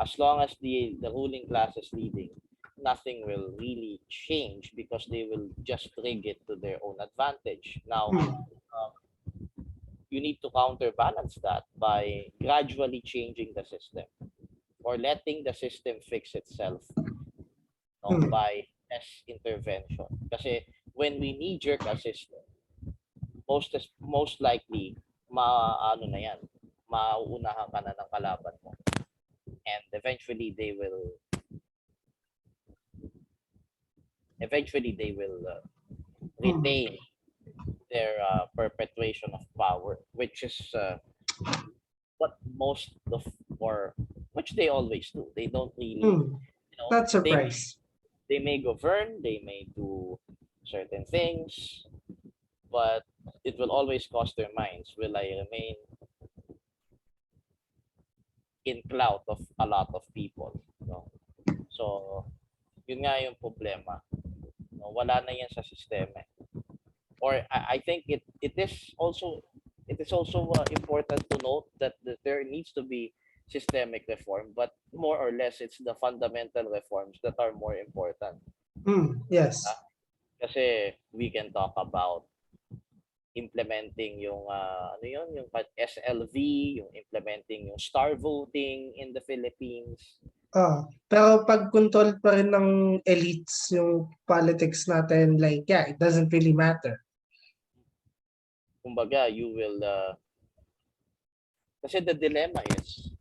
as long as the ruling class is leading, nothing will really change because they will just rig it to their own advantage. Now, you need to counterbalance that by gradually changing the system or letting the system fix itself, no, by less intervention. Kasi when we knee-jerk a system, most likely, ano na yan, mauunahan ka na ng kalaban mo. And eventually they will retain their perpetuation of power, which is what most of, or which they always do. They don't really, Not surprised. They may govern, they may do certain things, but it will always cross their minds. Will I remain in clout of a lot of people? No? So, yun nga yung problema. No? Wala na yan sa sistema. Or I think it is also important to note that there needs to be systemic reform, but more or less it's the fundamental reforms that are more important. Yes. Kasi we can talk about implementing yung yung SLV, yung implementing yung star voting in the Philippines. Pero pag control pa rin ng elites yung politics natin, like, yeah, it doesn't really matter. Kumbaga, you will kasi the dilemma is,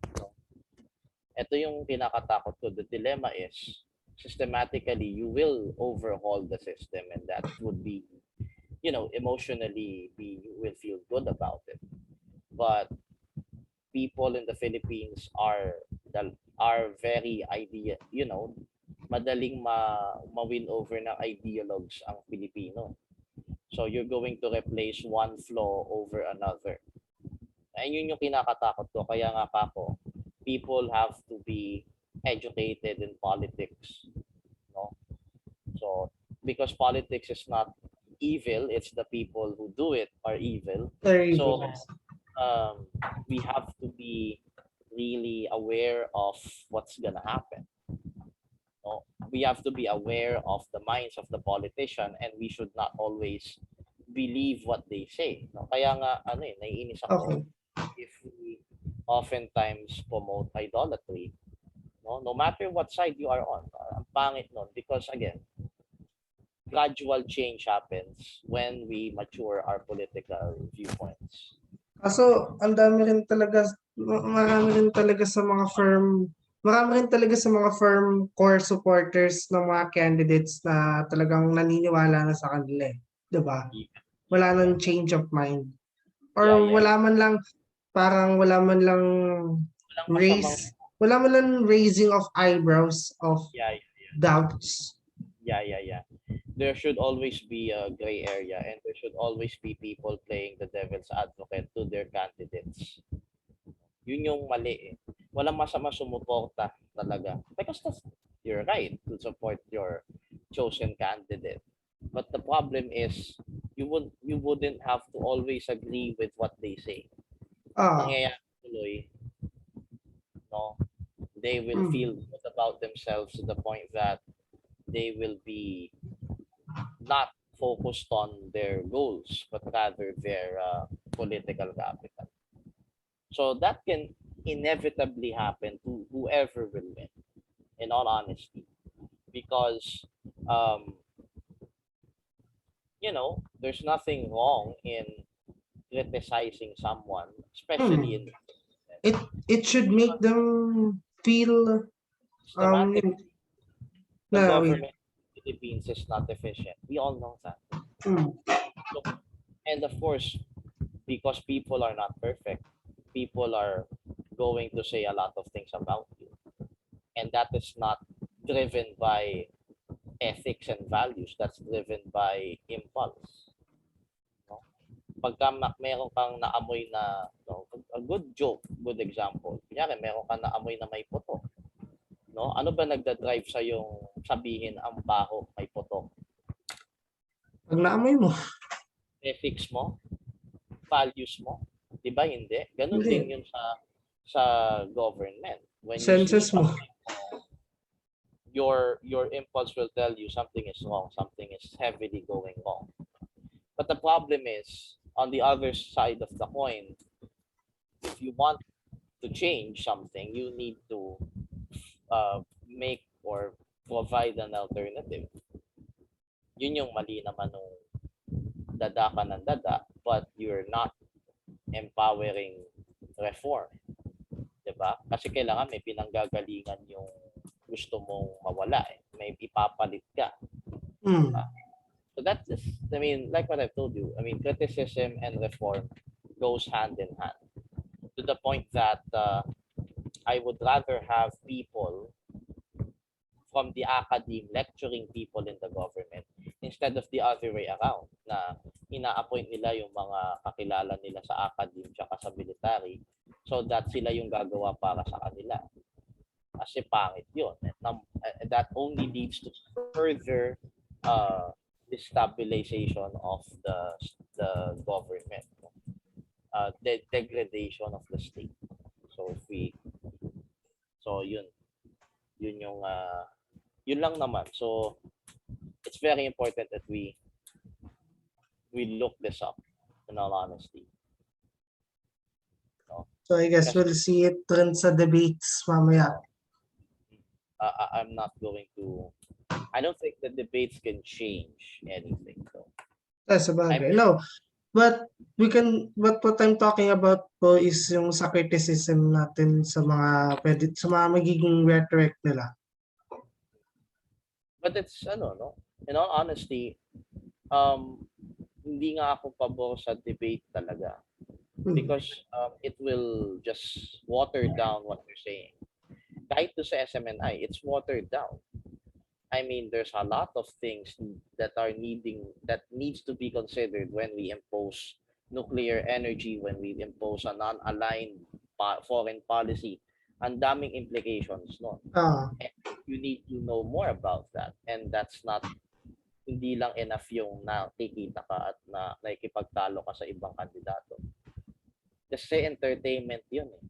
ito yung kinakatakot ko, the dilemma is systematically you will overhaul the system, and that would be, emotionally you will feel good about it. But people in the Philippines are very madaling ma-win over ng ideologues ang Pilipino. So you're going to replace one flaw over another. And yun yung kinakatakot ko. Kaya nga ako, people have to be educated in politics. No? So, because politics is not evil, it's the people who do it are evil. Very So, good. we have to be really aware of what's gonna happen. No? We have to be aware of the minds of the politician, and we should not always believe what they say. No? Kaya nga, naiinis ako Okay. oftentimes promote idolatry. No matter what side you are on. Ang pangit nun because again, gradual change happens when we mature our political viewpoints. Kaso, ang dami rin talaga, marami rin talaga sa mga firm, marami rin talaga sa mga firm core supporters ng mga candidates na talagang naniniwala na sa kanila eh. Diba? Wala nang change of mind. Or Yeah. wala man lang, parang wala man lang Walang masamang, wala man lang raising of eyebrows of yeah. doubts. Yeah. There should always be a gray area and there should always be people playing the devil's advocate to their candidates. Yun yung mali eh. Walang masama sumuporta talaga. Because that's you're right to support your chosen candidate. But the problem is you wouldn't have to always agree with what they say. Nangyayari tuloy, no? They will feel good about themselves to the point that they will be not focused on their goals, but rather their political capital. So that can inevitably happen to whoever will win, in all honesty, because there's nothing wrong in criticizing someone, especially in It should make them feel systematic. The na government in the Philippines is not efficient. We all know that. So, and of course, because people are not perfect, people are going to say a lot of things about you. And that is not driven by ethics and values. That's driven by impulse. No? Pagka meron kang naamoy na, a good joke, good example. Kunyari, meron kang naamoy na may puto. No? Ano ba nagda-drive sa yung sabihin ang baho, may puto? pag naamoy mo. Ethics mo? Values mo? Di ba hindi? Ganun Hindi. din yun sa government. When you Senses see mo. something wrong, your impulse will tell you something is wrong, something is heavily going wrong. But the problem is, on the other side of the coin, if you want to change something, you need to make or provide an alternative. Yun yung mali naman nung dada ka ng dada, but you're not empowering reform. Diba? Kasi kailangan may pinanggagalingan yung gusto mong mawala eh. May ipapalit ka. So that's just, I mean, like what I've told you, I mean, criticism and reform goes hand in hand. To the point that I would rather have people from the academe lecturing people in the government instead of the other way around na ina-appoint nila yung mga kakilala nila sa academe tsaka sa military so that sila yung gagawa para sa kanila. Kasi pangit yun. That only leads to further destabilization of the government. The degradation of the state. So yun yung yun lang naman. So it's very important that we look this up in all honesty. So I guess we'll see it dun sa debates mamaya. I'm not going to. I don't think the debates can change anything. So. Sabagay. No, but what I'm talking about po is yung sa criticism natin sa mga magiging rhetoric nila. But it's no. In all honesty, hindi nga ako pabor sa debate talaga. Because it will just water down what you're saying. Kahit to sa SMNI, it's watered down. I mean, there's a lot of things that needs to be considered when we impose nuclear energy, when we impose a non-aligned foreign policy. Ang daming implications, no? And you need to know more about that. And that's not, hindi lang enough yung nakikita ka at nakikipagtalo ka sa ibang kandidato. Kasi entertainment yun eh.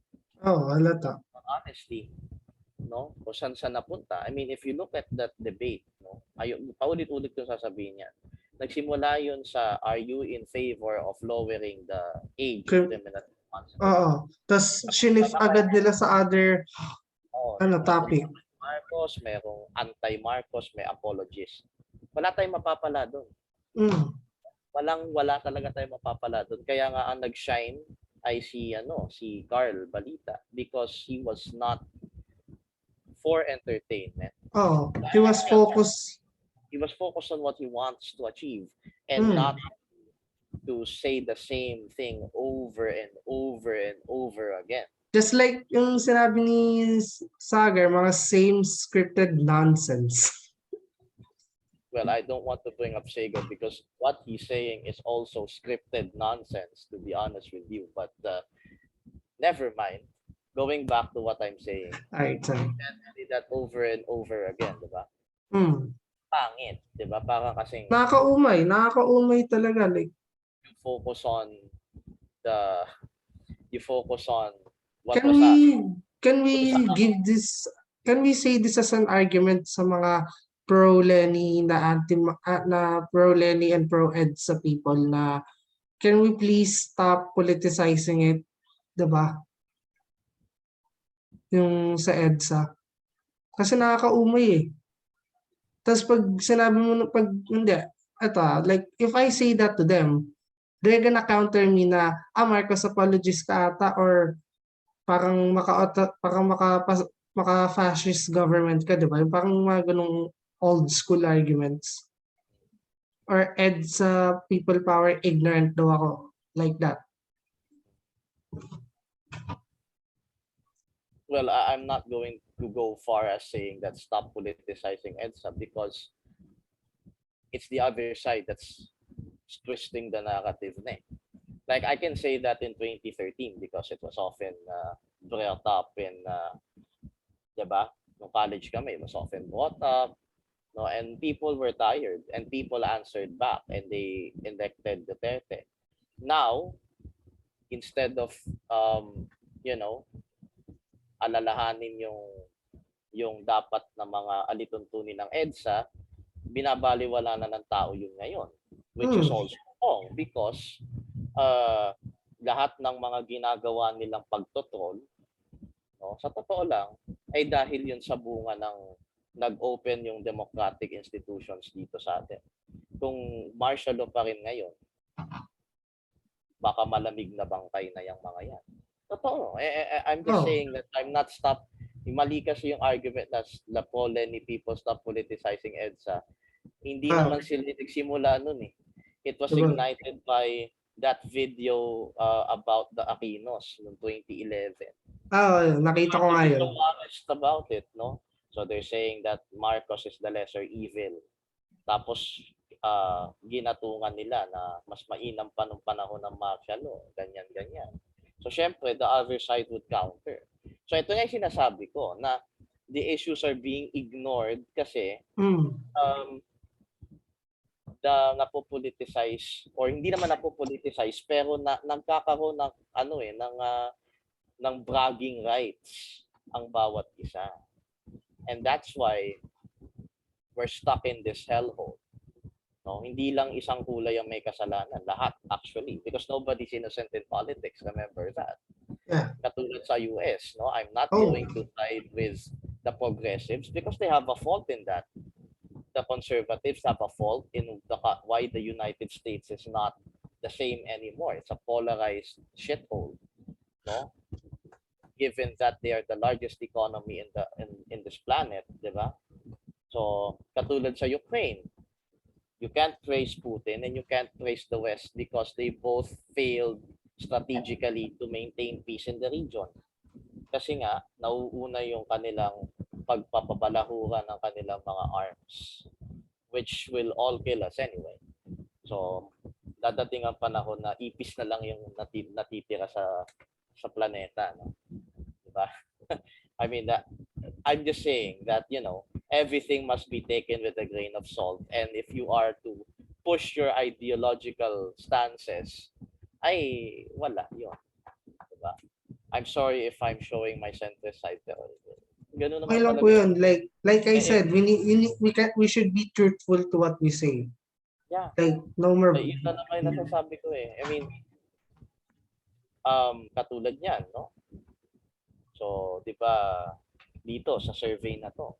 Halata. Honestly, no? Kung saan napunta. I mean, if you look at that debate, no? Paulit-ulit ko sasabihin yan. Nagsimula yun sa, are you in favor of lowering the age limit concept. Oo. Tapos shinif agad nila sa other Oo, topic. Marcos, merong anti-Marcos, may apologist. Wala tayong mapapala doon. Mm. Wala talaga tayong mapapala doon. Kaya nga ang nag-shine ay si Carl Balita because he was not for entertainment. Oh, he was focused. He was focused on what he wants to achieve and not to say the same thing over and over and over again. Just like yung sinabi ni Sagar, mga same scripted nonsense. Well, I don't want to bring up Sager because what he's saying is also scripted nonsense, to be honest with you. But never mind. Going back to what I'm saying, Alright, sorry. and say that over and over again, di ba? Mm. Pangit, di ba? Para kasing Nakakaumay talaga. Like, you focus on what can was we happening. give this, can we say this as an argument sa mga pro-Lenny na pro-Lenny and pro-EDSA people na can we please stop politicizing it, diba? Yung sa EDSA. Kasi nakakaumay eh. Tapos pag sinabi mo, hindi, like, if I say that to them, they're gonna counter me na, Marcos, apologist ka ata, or parang maka-fascist government ka, di ba? Yung parang mga ganung old school arguments. Or EDSA, people power, ignorant daw ako. Like that. Well, I'm not going to go far as saying that stop politicizing EDSA because it's the other side that's twisting the narrative na eh. Like I can say that in 2013 because it was often brought up in, diba? Nung college kami, it was often brought up, no, and people were tired and people answered back and they elected Duterte. Now, instead of alalahanin yung dapat na mga alituntunin ng EDSA, binabaliwala na ng tao yun ngayon, which is also wrong because lahat ng mga ginagawa nilang pagtotrol, no, sa totoo lang, ay dahil yun sa bunga ng nag-open yung democratic institutions dito sa atin. Kung martial law pa rin ngayon, baka malamig na bangkay na yung mga yan. Totoo. I'm just saying that I'm not stop. Mali kasi yung argument na Lenny people stop politicizing EDSA. Hindi naman sila nagsimula nun eh. It was ignited by that video about the Aquinos noong 2011. Nakita ko nga yun. So honest about it, no? So they're saying that Marcos is the lesser evil. Tapos ginatungan nila na mas mainam pa nung panahon ng martial law, ganyan. So syempre, the other side would counter. So ito nga yung sinasabi ko na the issues are being ignored kasi napopoliticize or hindi naman napopoliticize pero nagkakaroon ng ng bragging rights ang bawat isa. And that's why we're stuck in this hellhole. No, hindi lang isang kulay ang may kasalanan, lahat actually, because nobody's innocent in politics, remember that. Yeah. Katulad sa US, no, I'm not going to side with the progressives because they have a fault in that. The conservatives have a fault in why the United States is not the same anymore. It's a polarized shithole, no? Given that they are the largest economy in this planet, di ba? So, katulad sa Ukraine, you can't praise Putin and you can't praise the West because they both failed strategically to maintain peace in the region. Kasi nga, nauuna yung kanilang pagpapabalahuran ng kanilang mga arms, which will all kill us anyway. So, dadating ang panahon na ipis na lang yung natitira sa planeta. No? Diba? I mean, I'm just saying that, everything must be taken with a grain of salt. And if you are to push your ideological stances, ay wala yun. Diba? I'm sorry if I'm showing my centrist side. Pero ganun naman lang po yun. Like I said, we should be truthful to what we say. Yeah. Like, no more. Yun na naman nasasabi ko eh. I mean, Katulad niyan, no? So, 'di ba, dito sa survey na 'to,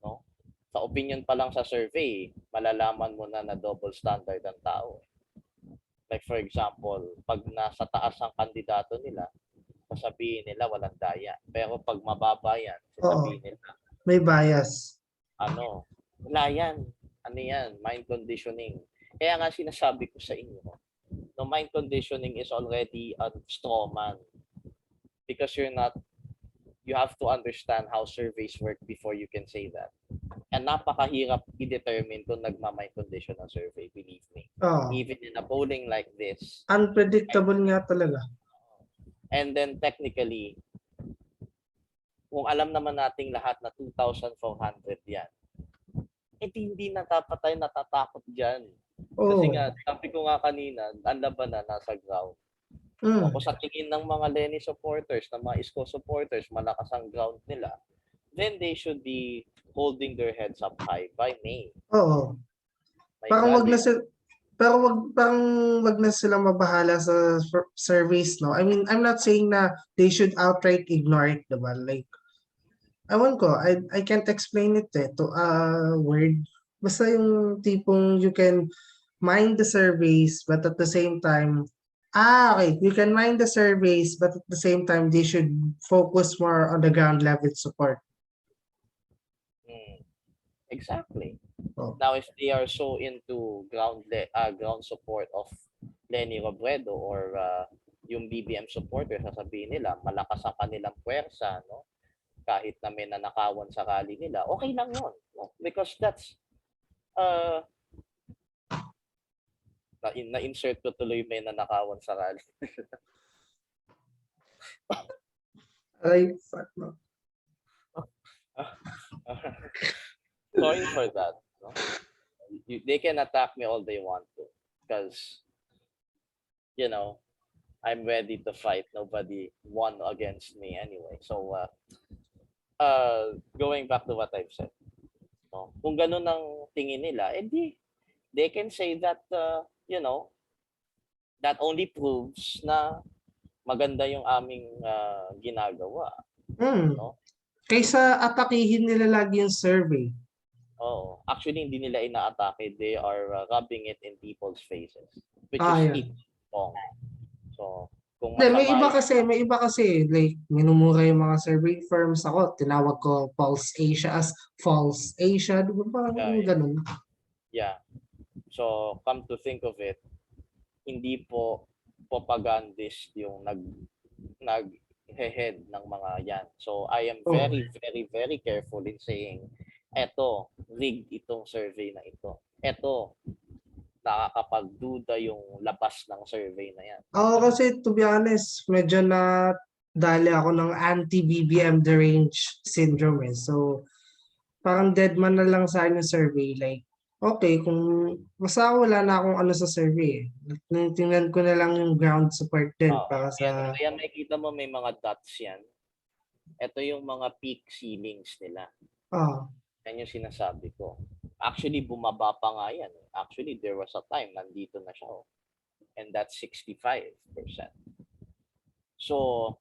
no? Sa opinion pa lang sa survey, malalaman mo na double standard ang tao. Like for example, pag nasa taas ang kandidato nila, sasabihin nila walang daya. Pero pag mababa yan, sasabihin nila, May bias. wala yan. Ano yan? Mind conditioning. Kaya nga sinasabi ko sa inyo, no, mind conditioning is already a straw man. Because you have to understand how surveys work before you can say that. And napakahirap i-determine kung nagma-mind condition ang survey, believe me. Even in a polling like this. Unpredictable nga talaga. And then technically, kung alam naman nating lahat na 2,400 yan, hindi na dapat tayo natatakot dyan. Kasi nga, sabi ko nga kanina, ang labanan nasa ground. Kung sa tingin ng mga Lenny supporters, ng mga Isko supporters, malakas ang ground nila, then they should be holding their heads up high by May. Parang wag na sila, wag na sila mabahala sa surveys, no? I mean, I'm not saying na they should outright ignore it, diba? Like, I can't explain it to a word. Basta yung tipong you can mind the surveys, but at the same time, okay, you can mind the surveys, but at the same time, they should focus more on the ground level support. Exactly. Now, if they are so into ground support of Lenny Robredo or yung BBM supporter, sasabihin nila, malakas ang kanilang puwersa, no? Kahit na may nanakawan sa rally nila, okay lang yun. No? Because that's, na-insert ko tuloy may nanakawan sa rally. Ay, fuck no. Sorry for that. No? They can attack me all they want to because, you know, I'm ready to fight. Nobody won against me anyway. So, going back to what I've said, no? Kung ganun ang tingin nila, they can say that, you know, that only proves na maganda yung aming ginagawa. No? Kaysa atakihin nila lagi yung survey. Oh, actually hindi nila ina-atake, they are rubbing it in people's faces, which is wrong. So, kung may iba kasi like minumura yung mga survey firms. Ako tinawag ko False Asia as False Asia, di ba? Ganun. Yeah. So, come to think of it, hindi po propagandist yung nag-head ng mga yan. So, I am very, very, very careful in saying eto, rigged itong survey na ito. Eto, nakakapagduda yung labas ng survey na yan. Kasi to be honest, medyo na dali ako ng anti-BBM deranged syndrome eh. So, parang dead man na lang sa akin yung survey. Like, okay, kung basta wala na akong ano sa survey eh. Tingnan ko na lang yung ground support din para sa... Kaya makikita mo may mga dots yan. Ito yung mga peak ceilings nila. Yan yung sinasabi ko. Actually, bumaba pa nga yan. Actually, there was a time nandito na siya. And that's 65%. So,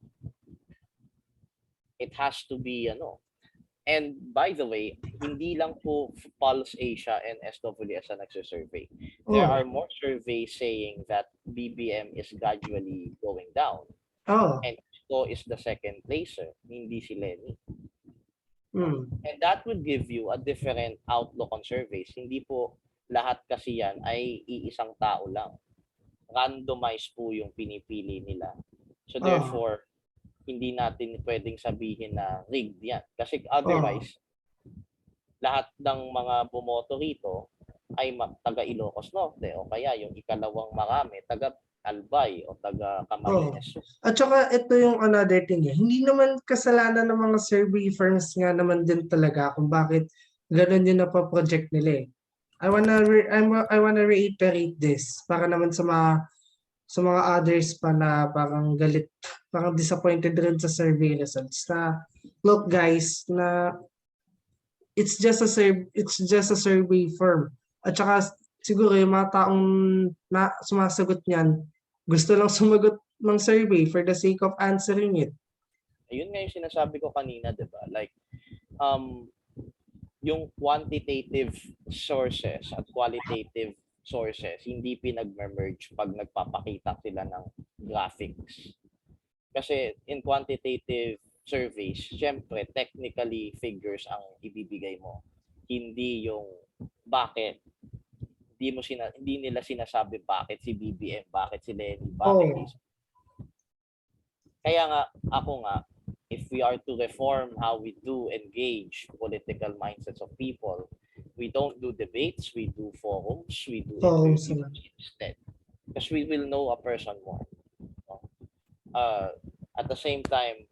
it has to be, And by the way, hindi lang po Pulse Asia and SWS ang nagsusurvey. There are more surveys saying that BBM is gradually going down. And so is the second placer, hindi si Lenny. And that would give you a different outlook on surveys. Hindi po lahat kasi yan ay iisang tao lang. Randomized po yung pinipili nila. So therefore, hindi natin pwedeng sabihin na rigged yan. Kasi otherwise, lahat ng mga bumoto rito ay taga Ilocos Norte o kaya yung ikalawang marami, taga Albay o taga Camarines. At saka ito yung another thing eh. Hindi naman kasalanan ng mga survey firms nga naman din talaga kung bakit ganun yung napaproject nila eh. I wanna reiterate this para naman sa mga others pa na parang galit, parang disappointed rin sa survey results na look guys na it's just a survey firm. At saka siguro yung mga taong na sumasagot niyan gusto lang sumagot ng survey for the sake of answering it. Ayun nga yung sinasabi ko kanina, di ba? Like, yung quantitative sources at qualitative sources, hindi pinag-merge pag nagpapakita sila ng graphics. Kasi in quantitative surveys, syempre, technically figures ang ibibigay mo. Hindi yung bakit. Hindi nila sinasabi bakit si BBM, bakit si Lenny, bakit Oh. Kaya nga, ako nga, if we are to reform how we do engage political mindsets of people, we don't do debates, we do forums, we do Forums interviews instead. Because we will know a person more. At the same time,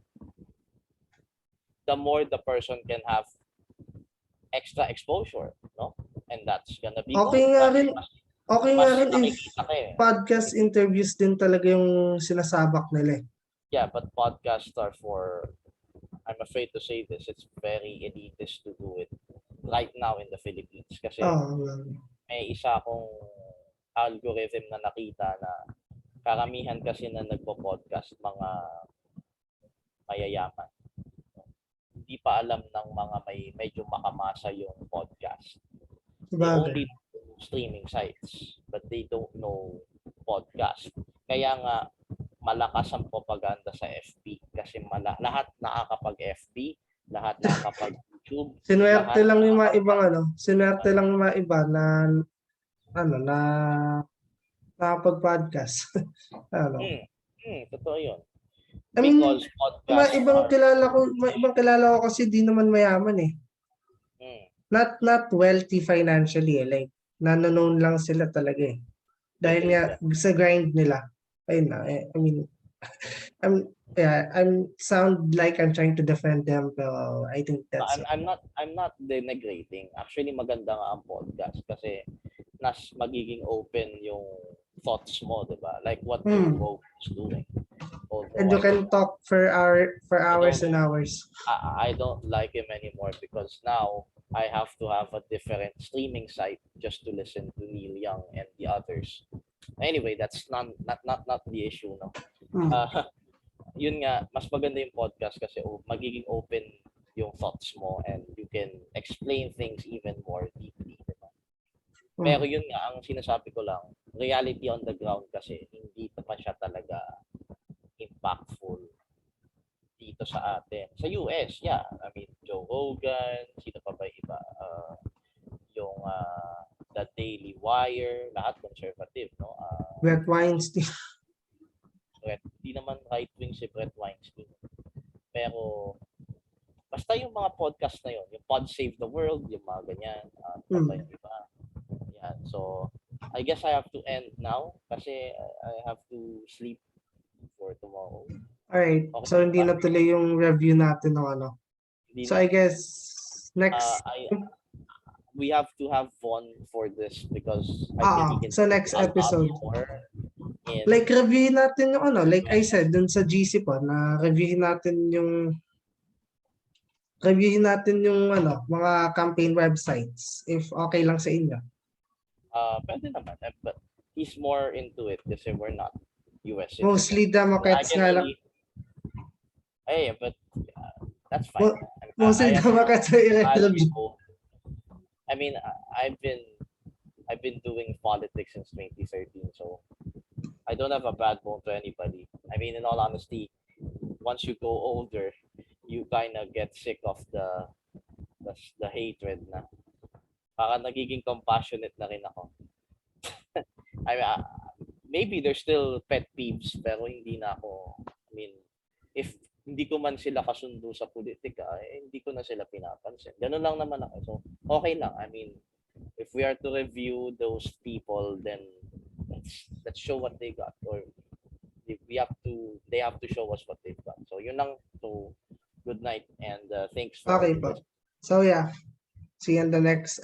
the more the person can have extra exposure, no? And that's gonna be Okay good. nga Kasi rin, okay nga mas rin if nakikita ka eh. podcast interviews din talaga yung sinasabak nila eh. Yeah, but podcasts are for, I'm afraid to say this, it's very elitist to do it right now in the Philippines. Kasi Oh, may isa akong algorithm na nakita na karamihan kasi na nagpo-podcast mga mayayaman. Hindi pa alam ng mga medyo makamasa yung podcast. They only know streaming sites, but they don't know podcast. Kaya nga, malakas ang propaganda sa FB kasi lahat nakakapag-FB, lahat nakakapag-YouTube. Sinuwerte lahat lang yung mga ibang sinuwerte lang yung mga iba na na nakapag-podcast. Totoo yun. I mean, Because podcasts mga ibang kilala ko kasi di naman mayaman eh. Not wealthy financially eh. Like, nanonood lang sila talaga eh. Dahil nga sa grind nila. Ayun na. I mean, I'm sound like I'm trying to defend them, pero I think that's I'm not denigrating. Actually, maganda nga ang podcast kasi magiging open yung thoughts mo, di ba? Like what Joe Rogan is doing. And you can talk for hours and hours. I don't like him anymore because now I have to have a different streaming site just to listen to Neil Young and the others. Anyway, that's not the issue, no. Yun nga, mas maganda yung podcast kasi magiging open yung thoughts mo and you can explain things even more deeply, diba? Pero yun nga, ang sinasabi ko lang, reality on the ground kasi hindi pa siya talaga impactful dito sa atin. Sa US, yeah. I mean, Joe Rogan, sino pa ba iba? Yung The Daily Wire, lahat conservative, no? Brett Weinstein. Hindi naman right-wing si Brett Weinstein. Pero, basta yung mga podcast na yun, yung Pod Save the World, yung mga ganyan, yung iba. Yan. So, I guess I have to end now kasi I have to sleep for tomorrow. Alright. Okay, So, hindi na tuloy yung review natin ng ano. So, I guess, next... we have to have fun for this because I think we can so next episode. Like, reviewin natin yung ano, like I said, dun sa GC po, na reviewin natin yung ano, mga campaign websites, if okay lang sa inyo. Pwede naman, but he's more into it kasi we're not US citizens. Mostly Democrats nga lang. Hey, but that's fine. Mostly Democrats sa i-review. I mean, I've been doing politics since 2013, so I don't have a bad bone to anybody. I mean, in all honesty, once you go older, you kind of get sick of the hatred na. Parang nagiging compassionate na rin ako. I mean, maybe there's still pet peeves, pero hindi na ako. I mean, if hindi ko man sila kasundo sa politika, hindi ko na sila pinapansin. Ganun lang naman ako. So, okay lang. I mean, if we are to review those people, then let's show what they got. Or they have to show us what they've got. So, yun lang. So, good night and thanks for Okay po. So, yeah. See you in the next